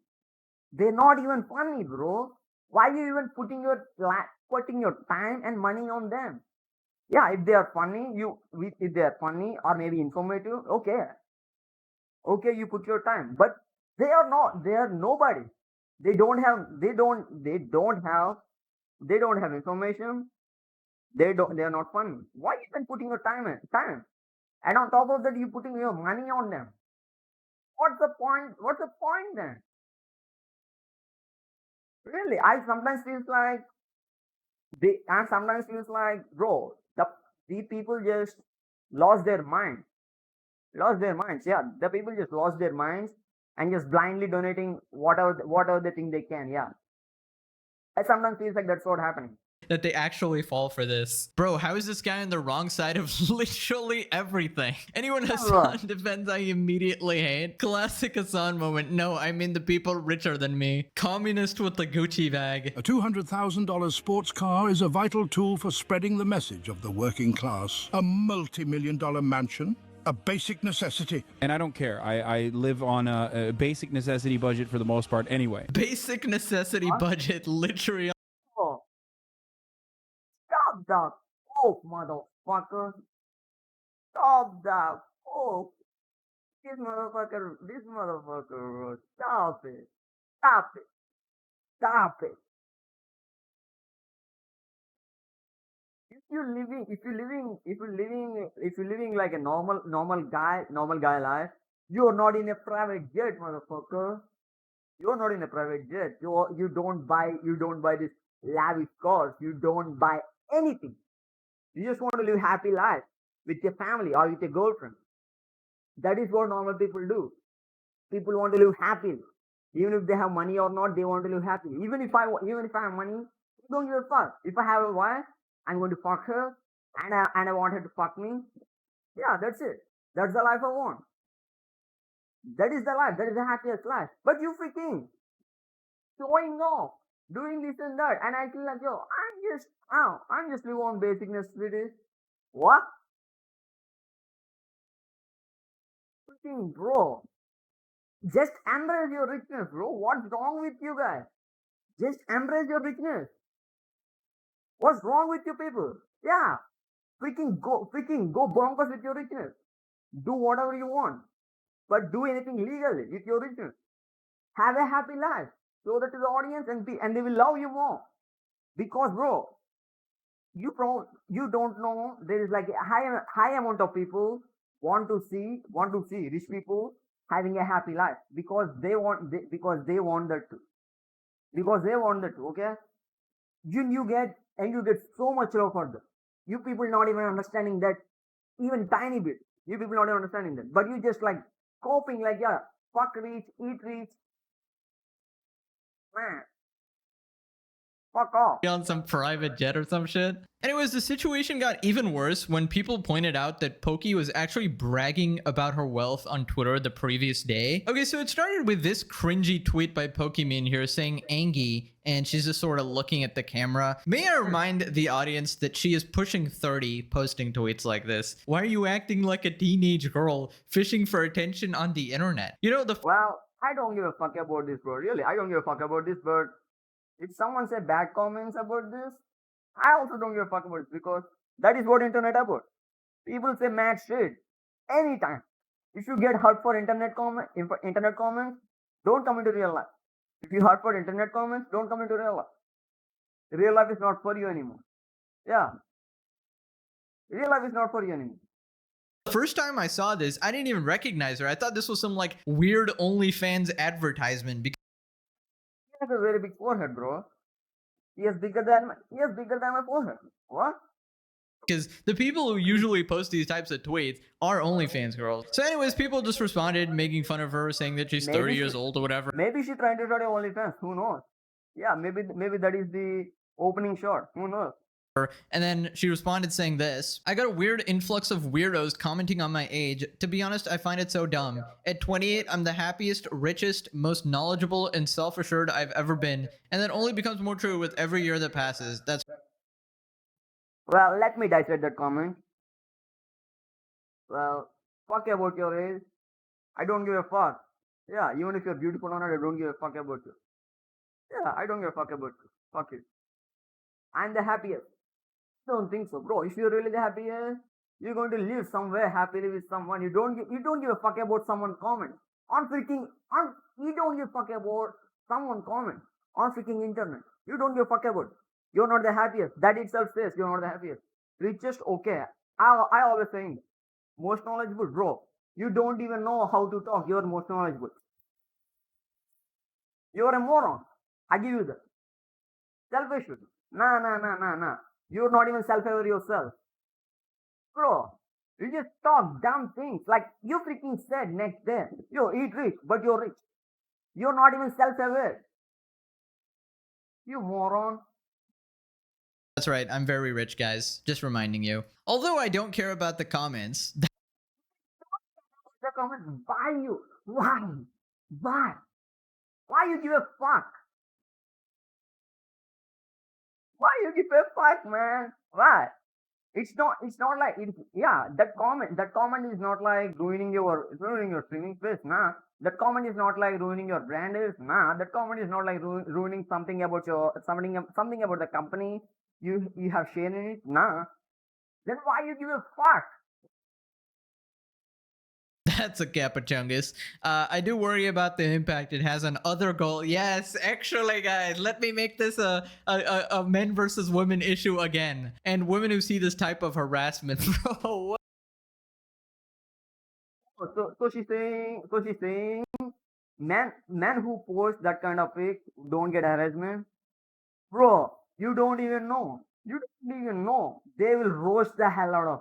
They're not even funny, bro. Why are you even putting your time and money on them? Yeah, if they are funny, if they are funny or maybe informative, okay, you put your time. But they are not. They are nobody. They don't have. They don't have information. They don't. They are not funny. Why even putting your time? And on top of that, you putting your money on them. What's the point? What's the point then? Really, I sometimes feels like and sometimes feels like, bro, the people just lost their mind, lost their minds. Yeah, the people just lost their minds and just blindly donating whatever they think they can. Yeah, I sometimes feels like that's what happening. That they actually fall for this. Bro, how is this guy on the wrong side of literally everything? Anyone Hassan defends, I immediately hate. Classic Hassan moment. No, I mean the people richer than me. Communist with the Gucci bag. A $200,000 sports car is a vital tool for spreading the message of the working class. A multi-million-dollar mansion, a basic necessity. And I don't care. I live on a basic necessity budget for the most part anyway. Basic necessity budget, literally. Oh, stop that coke, motherfucker! Stop that coke! This motherfucker, bro. Stop it! Stop it! Stop it! If you're living like a normal guy life, you're not in a private jet, motherfucker. You're not in a private jet. You don't buy this lavish cars. You don't buy anything. You just want to live happy life with your family or with your girlfriend. That is what normal people do. People want to live happy. Even if they have money or not, they want to live happy. Even if I have money, I don't give a fuck. If I have a wife, I'm going to fuck her, and I want her to fuck me. Yeah, that's it. That's the life I want. That is the life. That is the happiest life. But you freaking showing off, doing this and that, and I feel like, yo, I'm just living on basic necessities. What? Freaking bro. Just embrace your richness, bro. What's wrong with you guys? Just embrace your richness. What's wrong with you people? Yeah. Freaking go bonkers with your richness. Do whatever you want. But do anything legally with your richness. Have a happy life. Show that to the audience and they will love you more. Because bro, you don't know, there is like a high amount of people want to see rich people having a happy life because they want that too. Okay? You get so much love for them. You people not even understanding that even tiny bit. You people not even understanding that. But you just like coping like, yeah, fuck rich, eat rich. Man, Fuck off. on some private jet or some shit. Anyways, the situation got even worse when people pointed out that Poki was actually bragging about her wealth on Twitter the previous day. Okay, so it started with this cringy tweet by Pokimane here saying Angie, and she's just sort of looking at the camera. May I remind the audience that she is pushing 30 posting tweets like this. Why are you acting like a teenage girl fishing for attention on the internet? You know, the Well, I don't give a fuck about this, bro. Really, I don't give a fuck about this, but if someone say bad comments about this, I also don't give a fuck about it because that is what internet about. People say mad shit anytime. If you get hurt for internet comments, don't come into real life. If you hurt for internet comments, don't come into real life. Real life is not for you anymore. Yeah. Real life is not for you anymore. first time I saw this, I didn't even recognize her. I thought this was some like weird OnlyFans advertisement because He has a very big forehead, bro. He is bigger than my forehead. What? the people who usually post these types of tweets are OnlyFans girls. So anyways, people just responded making fun of her, saying that she's 30 years old or whatever. Maybe she trying to start a OnlyFans. Who knows? Yeah, maybe that is the opening shot. Who knows? And then she responded saying this: I got a weird influx of weirdos commenting on my age. To be honest, I find it so dumb. At 28, I'm the happiest, richest, most knowledgeable, and self-assured I've ever been. And that only becomes more true with every year that passes. That's Well, let me dissect that comment. Well, fuck about your age. I don't give a fuck. Yeah, even if you're beautiful or not, I don't give a fuck about you. Yeah, I don't give a fuck about you. Fuck you. I'm the happiest. Don't think so, bro. If you're really the happiest, you're going to live somewhere happily with someone. You don't give a fuck about someone comment you don't give a fuck about someone comment on freaking internet. You don't give a fuck about. You're not the happiest. That itself says you're not the happiest. Richest, okay. I always saying most knowledgeable, bro. You don't even know how to talk. You're most knowledgeable. You're a moron. I give you that. Selfish. Nah. You're not even self-aware yourself. Bro, you just talk dumb things. Like you freaking said next day, yo, eat rich, but you're rich. You're not even self-aware. You moron. That's right. I'm very rich, guys. Just reminding you. Although I don't care about the comments. The comments buy you. Why? Why you give a fuck? Why you give a fuck, man? Why? It's not like that comment is not like ruining your streaming space. Nah. That comment is not like ruining your brand is. Nah. That comment is not like ruining something about something about the company you have shared in it. Nah. Then why you give a fuck? That's a capachungus. I do worry about the impact it has on other goals. Yes, actually, guys, let me make this a men versus women issue again. And women who see this type of harassment, bro. So she's saying, men who post that kind of pic don't get harassment. Bro, you don't even know. They will roast the hell out of.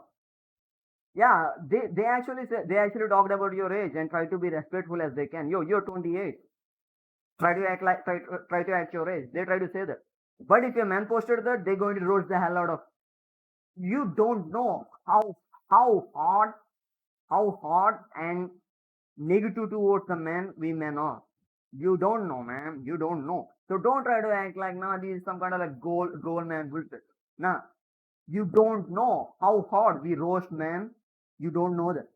Yeah, they actually talked about your age and try to be respectful as they can. Yo, you're 28. Try to act your age. They try to say that. But if a man posted that, they're going to roast the hell out of. You don't know how hard and negative towards the men we men are. You don't know, man. You don't know. So don't try to act like this is some kind of like gold man bullshit. Nah. You don't know how hard we roast men. You don't know that.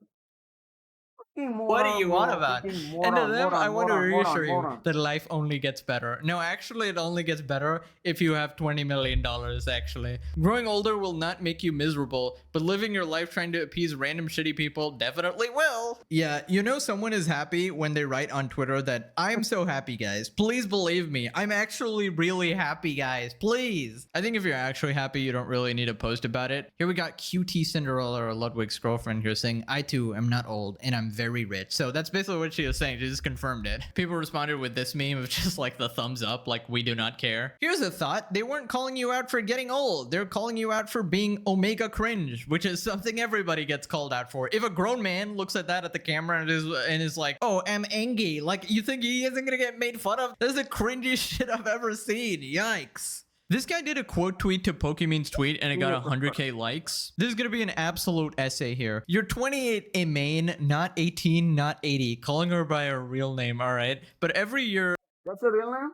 What do you want about? And to them, I want to reassure you that life only gets better. No, actually, it only gets better if you have $20 million, actually. Growing older will not make you miserable, but living your life trying to appease random shitty people definitely will. Yeah, you know someone is happy when they write on Twitter that, I'm so happy, guys. Please believe me. I'm actually really happy, guys. Please. I think if you're actually happy, you don't really need to post about it. Here we got QT Cinderella, or Ludwig's girlfriend here, saying, I too am not old, and I'm very rich. So that's basically what she was saying. She just confirmed it. People responded with this meme of just like the thumbs up, like we do not care. Here's a thought. They weren't calling you out for getting old. They're calling you out for being omega cringe, which is something everybody gets called out for. If a grown man looks at that at the camera and is like, oh, I'm angry, like you think he isn't gonna get made fun of? That's the cringiest shit I've ever seen. Yikes. This guy did a quote tweet to Pokimane's tweet and it got 100k likes. This is gonna be an absolute essay here. You're 28 in Maine, not 18, not 80. Calling her by her real name, all right? But every year, That's a real name?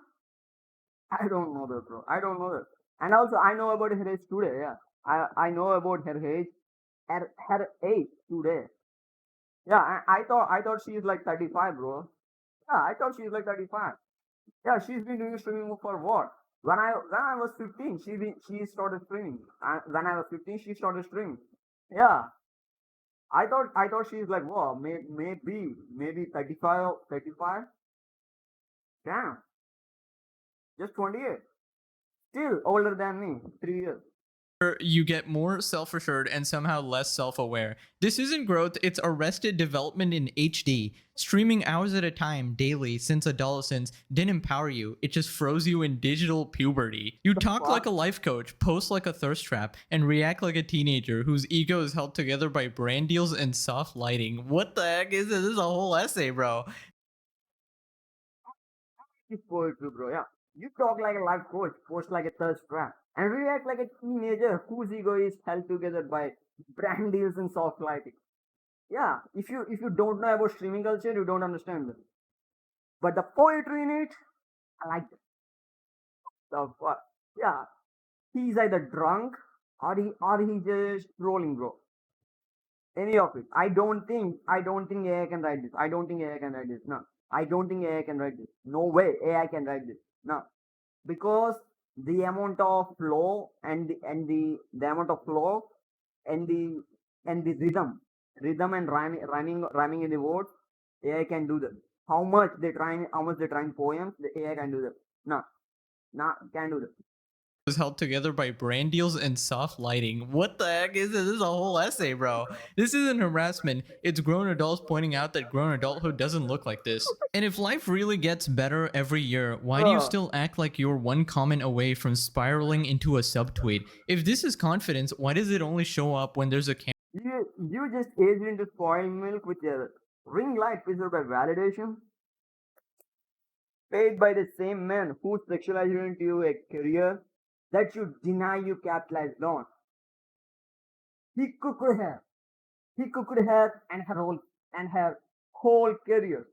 I don't know that, bro. I don't know that. And also, I know about her age today. Yeah, I know about her age, her age today. Yeah, I thought she is like 35, bro. Yeah, I thought she is like 35. Yeah, she's been doing streaming for what? When I was 15, she started streaming. When I was 15, she started streaming. Yeah, I thought she's like what? Maybe 35, 35. Damn, just 28. Still older than me, 3 years. you get more self-assured and somehow less self-aware. This isn't growth, it's arrested development in HD. Streaming hours at a time daily since adolescence didn't empower you, it just froze you in digital puberty. You talk like a life coach, post like a thirst trap, and react like a teenager whose ego is held together by brand deals and soft lighting. What the heck is this? This is a whole essay, bro. It's poetry, bro. Yeah, you talk like a life coach, post like a thirst trap, and react like a teenager whose ego is held together by brand deals and soft lighting. Yeah, if you don't know about streaming culture, you don't understand it. But the poetry in it, I like it. The fuck? Yeah, he's either drunk or he just trolling, bro. Any of it. I don't think AI can write this. I don't think AI can write this. No. I don't think AI can write this. No way AI can write this. No. Because the amount of flow and the amount of flow and the rhythm and rhyming in the words, AI can do that. How much they trying poems, the AI can do that. No, can't do that. Was held together by brand deals and soft lighting. What the heck is this? This is a whole essay, bro. This isn't harassment. It's grown adults pointing out that grown adulthood doesn't look like this. And if life really gets better every year, why do you still act like you're one comment away from spiraling into a subtweet? If this is confidence, why does it only show up when there's a You just aged into spoiled milk with your ring light preserved by validation, paid by the same man who sexualized you into a career that you deny you capitalized on. He cooked her. He cooked her and her whole career.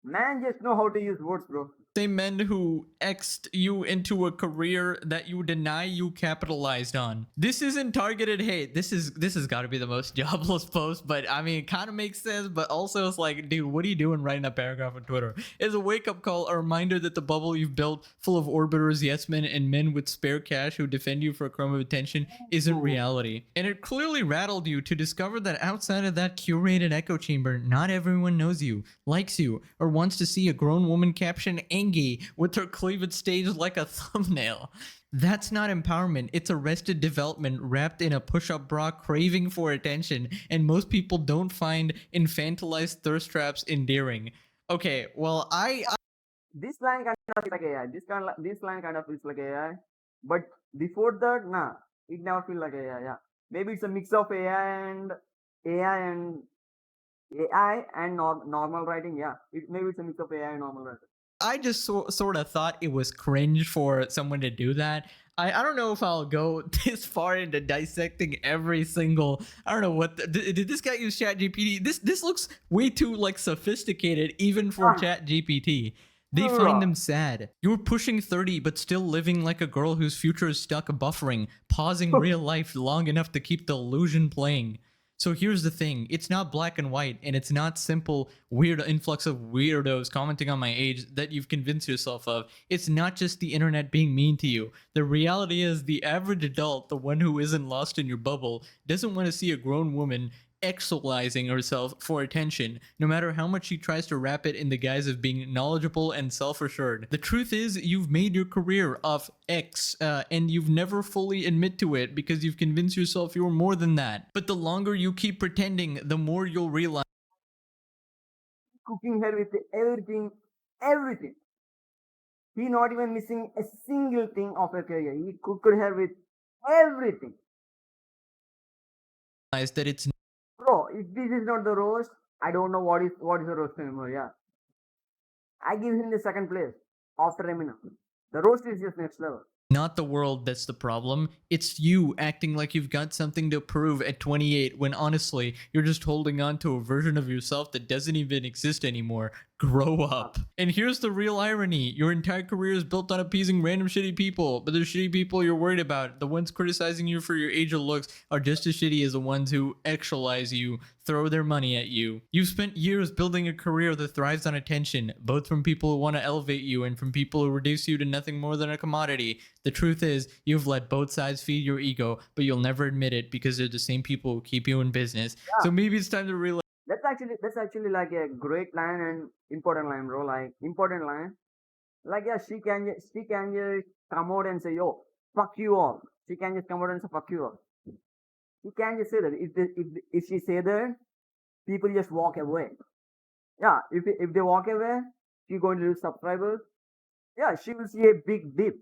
Man just know how to use words, bro. same men who X'd you into a career that you deny you capitalized on? This isn't targeted hate. This has got to be the most jobless post, but I mean, it kind of makes sense, but also it's like, dude, what are you doing writing that paragraph on Twitter? It's a wake-up call, a reminder that the bubble you've built, full of orbiters, yes men, and men with spare cash who defend you for a crumb of attention, isn't reality. And it clearly rattled you to discover that outside of that curated echo chamber, not everyone knows you, likes you, or wants to see a grown woman caption Angie with her cleavage staged like a thumbnail. That's not empowerment, it's arrested development wrapped in a push-up bra craving for attention, and most people don't find infantilized thirst traps endearing. Okay, well, This line kind of feels like AI. This line kind of feels like AI. But before that, nah, it never feel like AI. Yeah, maybe it's a mix of AI and normal writing. Yeah, maybe it's a mix of AI and normal writing. I just sort of thought it was cringe for someone to do that. I don't know if I'll go this far into dissecting every single. I don't know what did this guy use ChatGPT? This looks way too like sophisticated even for ChatGPT. They find them sad. You're pushing 30 but still living like a girl whose future is stuck buffering, pausing real life long enough to keep the illusion playing. So here's the thing, it's not black and white, and it's not simple weird influx of weirdos commenting on my age that you've convinced yourself of. It's not just the internet being mean to you. The reality is the average adult, the one who isn't lost in your bubble, doesn't want to see a grown woman exolizing herself for attention, no matter how much she tries to wrap it in the guise of being knowledgeable and self-assured. The truth is, you've made your career off X, and you've never fully admit to it because you've convinced yourself you're more than that. But the longer you keep pretending, the more you'll realize Cooking her with everything. He not even missing a single thing of her career. He cooked her with everything. that it's Bro, if this is not the roast, I don't know what is the roast anymore. Yeah, I give him the second place after Eminem. The roast is just next level. Not the world that's the problem. It's you acting like you've got something to prove at 28 when honestly, you're just holding on to a version of yourself that doesn't even exist anymore. Grow up. And here's the real irony. Your entire career is built on appeasing random shitty people, but the shitty people you're worried about, the ones criticizing you for your age or looks, are just as shitty as the ones who actualize you, throw their money at you. You've spent years building a career that thrives on attention, both from people who want to elevate you and from people who reduce you to nothing more than a commodity. The truth is, you've let both sides feed your ego, but you'll never admit it because they're the same people who keep you in business. So maybe it's time to realize. That's actually like a great line and important line, bro. Like important line. Like yeah, she can just come out and say, yo, fuck you all. She can just come out and say fuck you all. She can just say that. If she say that, people just walk away. Yeah, if they walk away, she's going to lose subscribers. Yeah, she will see a big dip,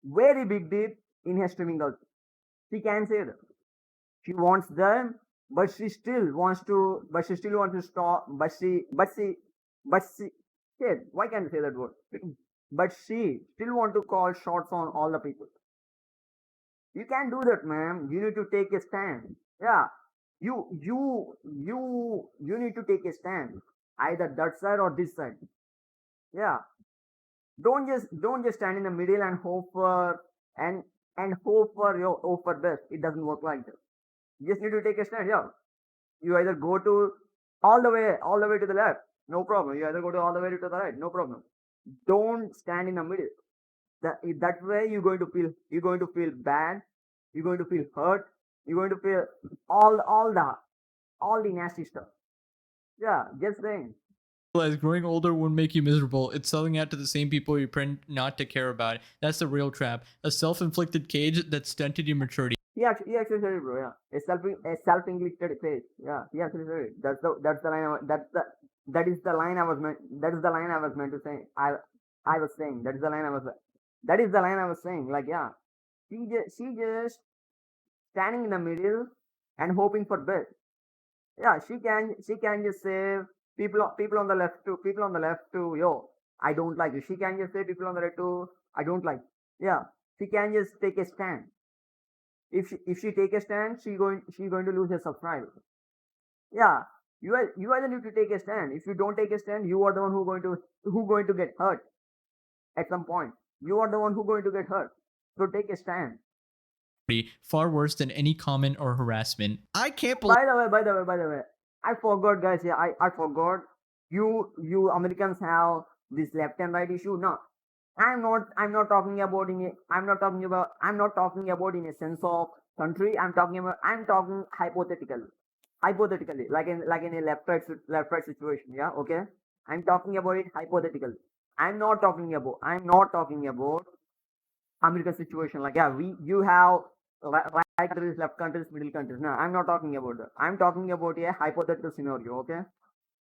very big dip in her streaming also. She can say that. She wants them, but she still wants to stop. Shit, why can't I say that word? But she still want to call shots on all the people. You can't do that, man. You need to take a stand. Yeah, you need to take a stand, either that side or this side. Yeah, don't just stand in the middle and hope for best. It doesn't work like that. You just need to take a stand. Yeah, you either go to all the way to the left, no problem. You either go to all the way to the right, no problem. Don't stand in the middle. That way you're going to feel bad. You're going to feel hurt. You're going to feel all the nasty stuff. Yeah, just saying. Realize growing older won't make you miserable. It's selling out to the same people you pretend not to care about. That's the real trap. A self-inflicted cage that stunted your maturity. He actually said it, bro. Yeah, a self-inflicted face. Yeah, he actually said it. That is the line I was meant to say. I was saying that is the line I was saying. Like yeah, she just standing in the middle and hoping for best. Yeah, she can just say people on the left to yo, I don't like you. She can just say people on the right to I don't like. Yeah, she can just take a stand. If she take a stand, she's going to lose her subscribers. Yeah, you either need to take a stand. If you don't take a stand, you are the one who going to get hurt at some point. You are the one who going to get hurt. So take a stand. Far worse than any comment or harassment. I can't believe. By the way, I forgot, guys. Yeah, I forgot. You Americans have this left and right issue. No, I'm not talking about in a sense of country. I'm talking hypothetically, like in a left right situation. Yeah, okay. I'm talking about it hypothetically. I'm not talking about American situation. Like yeah, you have right countries, left countries, middle countries. No, I'm not talking about that. I'm talking about a hypothetical scenario. Okay,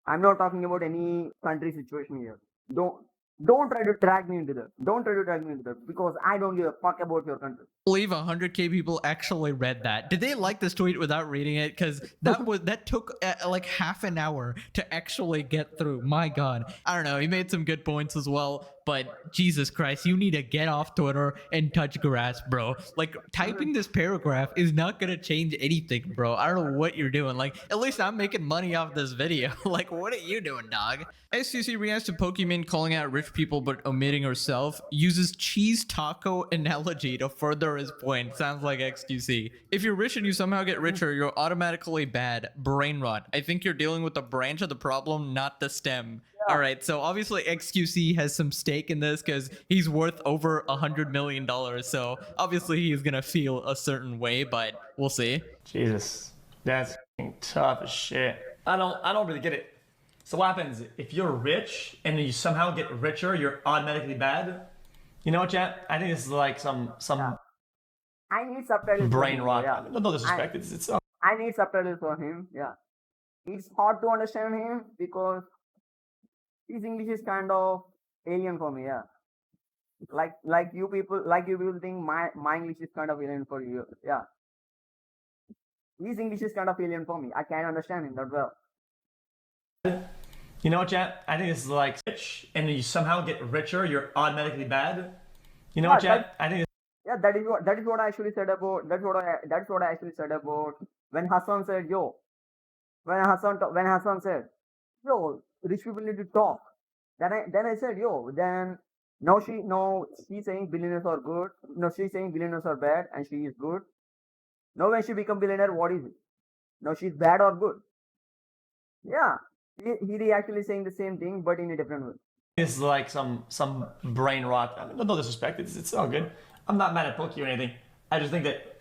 I'm not talking about any country situation here. Don't try to drag me into that. Don't try to drag me into that because I don't give a fuck about your country. Believe 100K people actually read that. Did they like this tweet without reading it? Because that took like half an hour to actually get through. My God, I don't know. He made some good points as well. But Jesus Christ, you need to get off Twitter and touch grass, bro. Like typing this paragraph is not gonna change anything, bro. I don't know what you're doing. Like at least I'm making money off this video. Like what are you doing, dog? SCC reacts to Pokimane calling out rich people but omitting herself. Uses cheese taco analogy to further his point. Sounds like XQC. If you're rich and you somehow get richer, you're automatically bad. Brain rot. I think you're dealing with the branch of the problem, not the stem. All right, so obviously XQC has some stake in this because he's worth over $100 million. So obviously he's gonna feel a certain way, but we'll see. Jesus, that's tough as shit. I don't really get it. So what happens if you're rich and you somehow get richer? You're automatically bad. You know what, chat? I think this is like some I need subtitles. brain rot. Yeah. No disrespect. It's I need subtitles for him. Yeah, it's hard to understand him because his English is kind of alien for me. Yeah, like you people think my English is kind of alien for you. Yeah, his English is kind of alien for me. I can't understand him that well. You know what, chat? I think this is like rich and you somehow get richer. You're automatically bad. You know Yeah, what, chat? I think yeah, that is what I actually said about that's what I actually said about when Hassan said, yo, when Hassan said, yo, rich people need to talk. Then I said, yo, then now she's saying billionaires are good. No, she's saying billionaires are bad and she is good. Now when she become billionaire, what is it? Now she's bad or good? Yeah. He actually saying the same thing but in a different way. it's like some brain rot. I mean, no disrespect. It's all good. I'm not mad at Pokey or anything. I just think that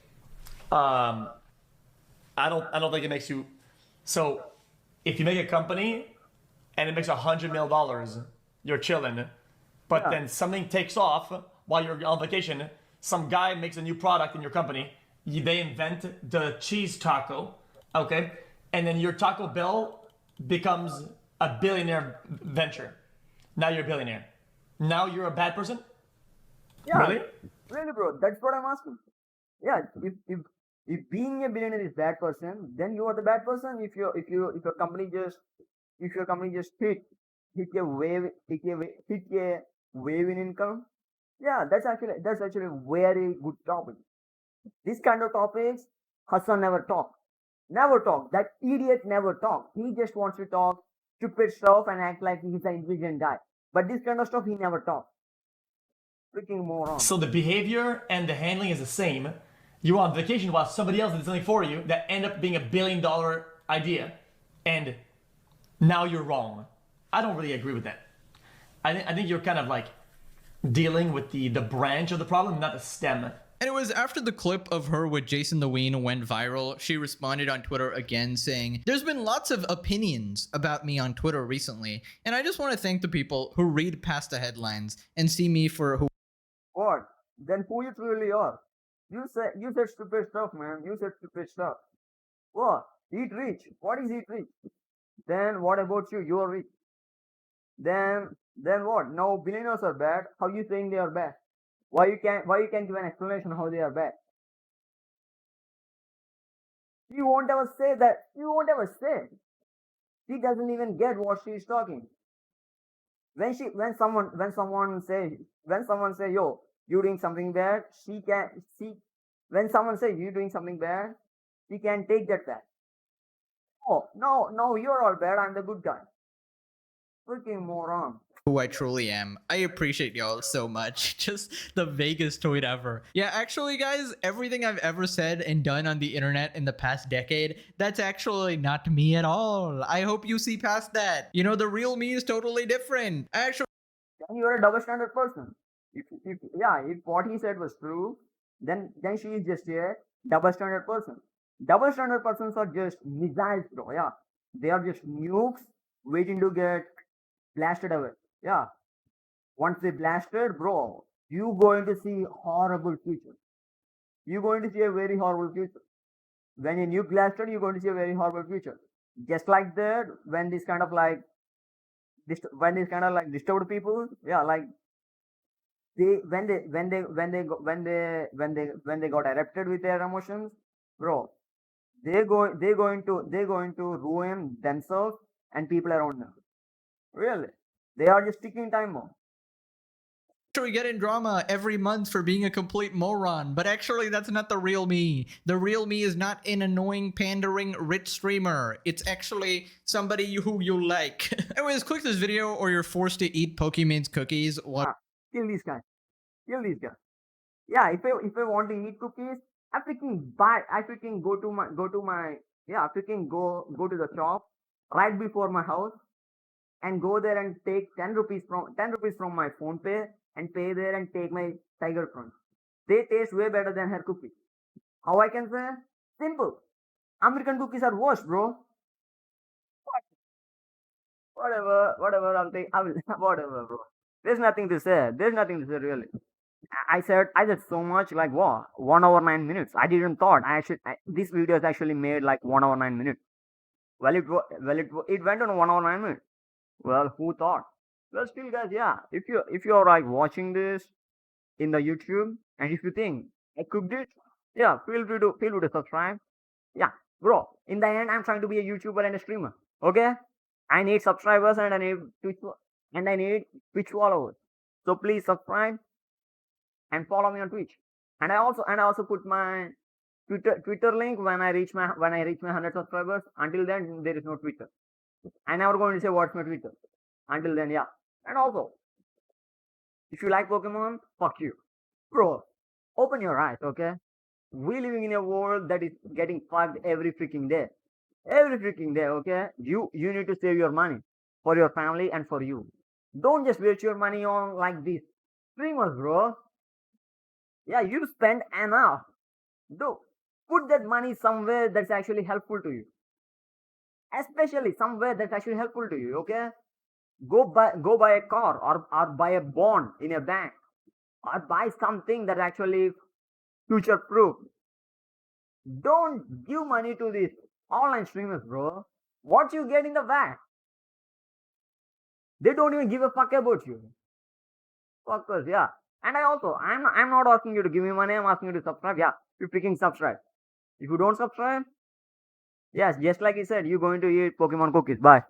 I don't think it makes you. So if you make a company and it makes $100 million, you're chilling. But Yeah. then something takes off while you're on vacation. Some guy makes a new product in your company. They invent the cheese taco, okay, and then your Taco Bell becomes a billionaire venture. Now you're a billionaire. Now you're a bad person. Yeah. Really? Really, bro. That's what I'm asking. Yeah. If being a billionaire is bad person, then you are the bad person. If your company just hit a wave in income, yeah, that's actually a very good topic. This kind of topics, Hassan never talk. Never talk. That idiot never talk. He just wants to talk stupid stuff and act like he's an intelligent guy. But this kind of stuff he never talk. Freaking moron. So the behavior and the handling is the same. You're on vacation while somebody else did something for you that end up being $1 billion idea, and now you're wrong. I don't really agree with that. I think you're kind of like dealing with the branch of the problem, not the stem. And it was after the clip of her with Jason the Ween went viral, she responded on Twitter again saying, "There's been lots of opinions about me on Twitter recently, and I just want to thank the people who read past the headlines and see me for who." What? Then who you truly are? You said stupid stuff, man. You said stupid stuff. What? Eat rich. What is eat rich? Then what about you? You are rich. Then what? Now billionaires are bad. How you saying they are bad? Why you can't give an explanation how they are bad? You won't ever say that. You won't ever say. She doesn't even get what she is talking. When someone say yo, you doing something bad, when someone say you doing something bad, she can take that bad. Oh no, you're all bad, I'm the good guy. Freaking moron. Who I truly am. I appreciate y'all so much. Just the vaguest tweet ever. Yeah, actually, guys, everything I've ever said and done on the internet in the past decade, that's actually not me at all. I hope you see past that. You know, the real me is totally different. Actually, Then you're a double standard person. If what he said was true, then she is just a double standard person. Double standard persons are just missiles, bro. Yeah, they are just nukes waiting to get blasted away. Yeah, once they blasted, bro, you going to see horrible future. You're going to see a very horrible future. When a nuke blasted, you're going to see a very horrible future. Just like that, when this kind of like disturbed people, yeah, like when they got erupted with their emotions, bro, they're going to ruin themselves and people around them. Really, they are just ticking time bomb. we get in drama every month for being a complete moron, but actually that's not the real me. The real me is not an annoying pandering rich streamer. It's actually somebody who you like. Anyways, click this video or you're forced to eat Pokimane's cookies while Kill these guys. Kill these guys. Yeah, if I want to eat cookies, I freaking go to my I freaking go to the shop right before my house and go there and take 10 rupees from my phone pay and pay there and take my tiger prawns. They taste way better than her cookies. How I can say? Simple. American cookies are worse, bro. Whatever, I will, whatever, bro. There's nothing to say. There's nothing to say, really. I said so much, like, what? 1 hour, 9 minutes. I didn't thought. This video is actually made like 1 hour, 9 minutes. Well, it went on 1 hour, 9 minutes. Well, who thought? Well, still, guys, yeah. If you're like watching this in the YouTube, and if you think I cooked it, yeah, feel free to subscribe. Yeah, bro. In the end, I'm trying to be a YouTuber and a streamer. Okay, I need subscribers and I need Twitch followers. So please subscribe and follow me on Twitch. And I also put my Twitter link when I reach my 100 subscribers. Until then, there is no Twitter. I never going to say what's my Twitter. Until then, yeah. And also, if you like Pokemon, fuck you, bro. Open your eyes, okay? We living in a world that is getting fucked every freaking day. Every freaking day, okay? You need to save your money for your family and for you. Don't just waste your money on like these streamers, bro. Yeah, you spend enough. Do put that money somewhere that's actually helpful to you. Especially somewhere that's actually helpful to you, okay? Go buy a car or buy a bond in a bank or buy something that actually future proof. Don't give money to these online streamers, bro. What you get in the back? They don't even give a fuck about you. Fuckers, yeah. And I'm not asking you to give me money, I'm asking you to subscribe. Yeah, you freaking subscribe. If you don't subscribe, yes, just like he said, you're going to eat Pokemon cookies. Bye.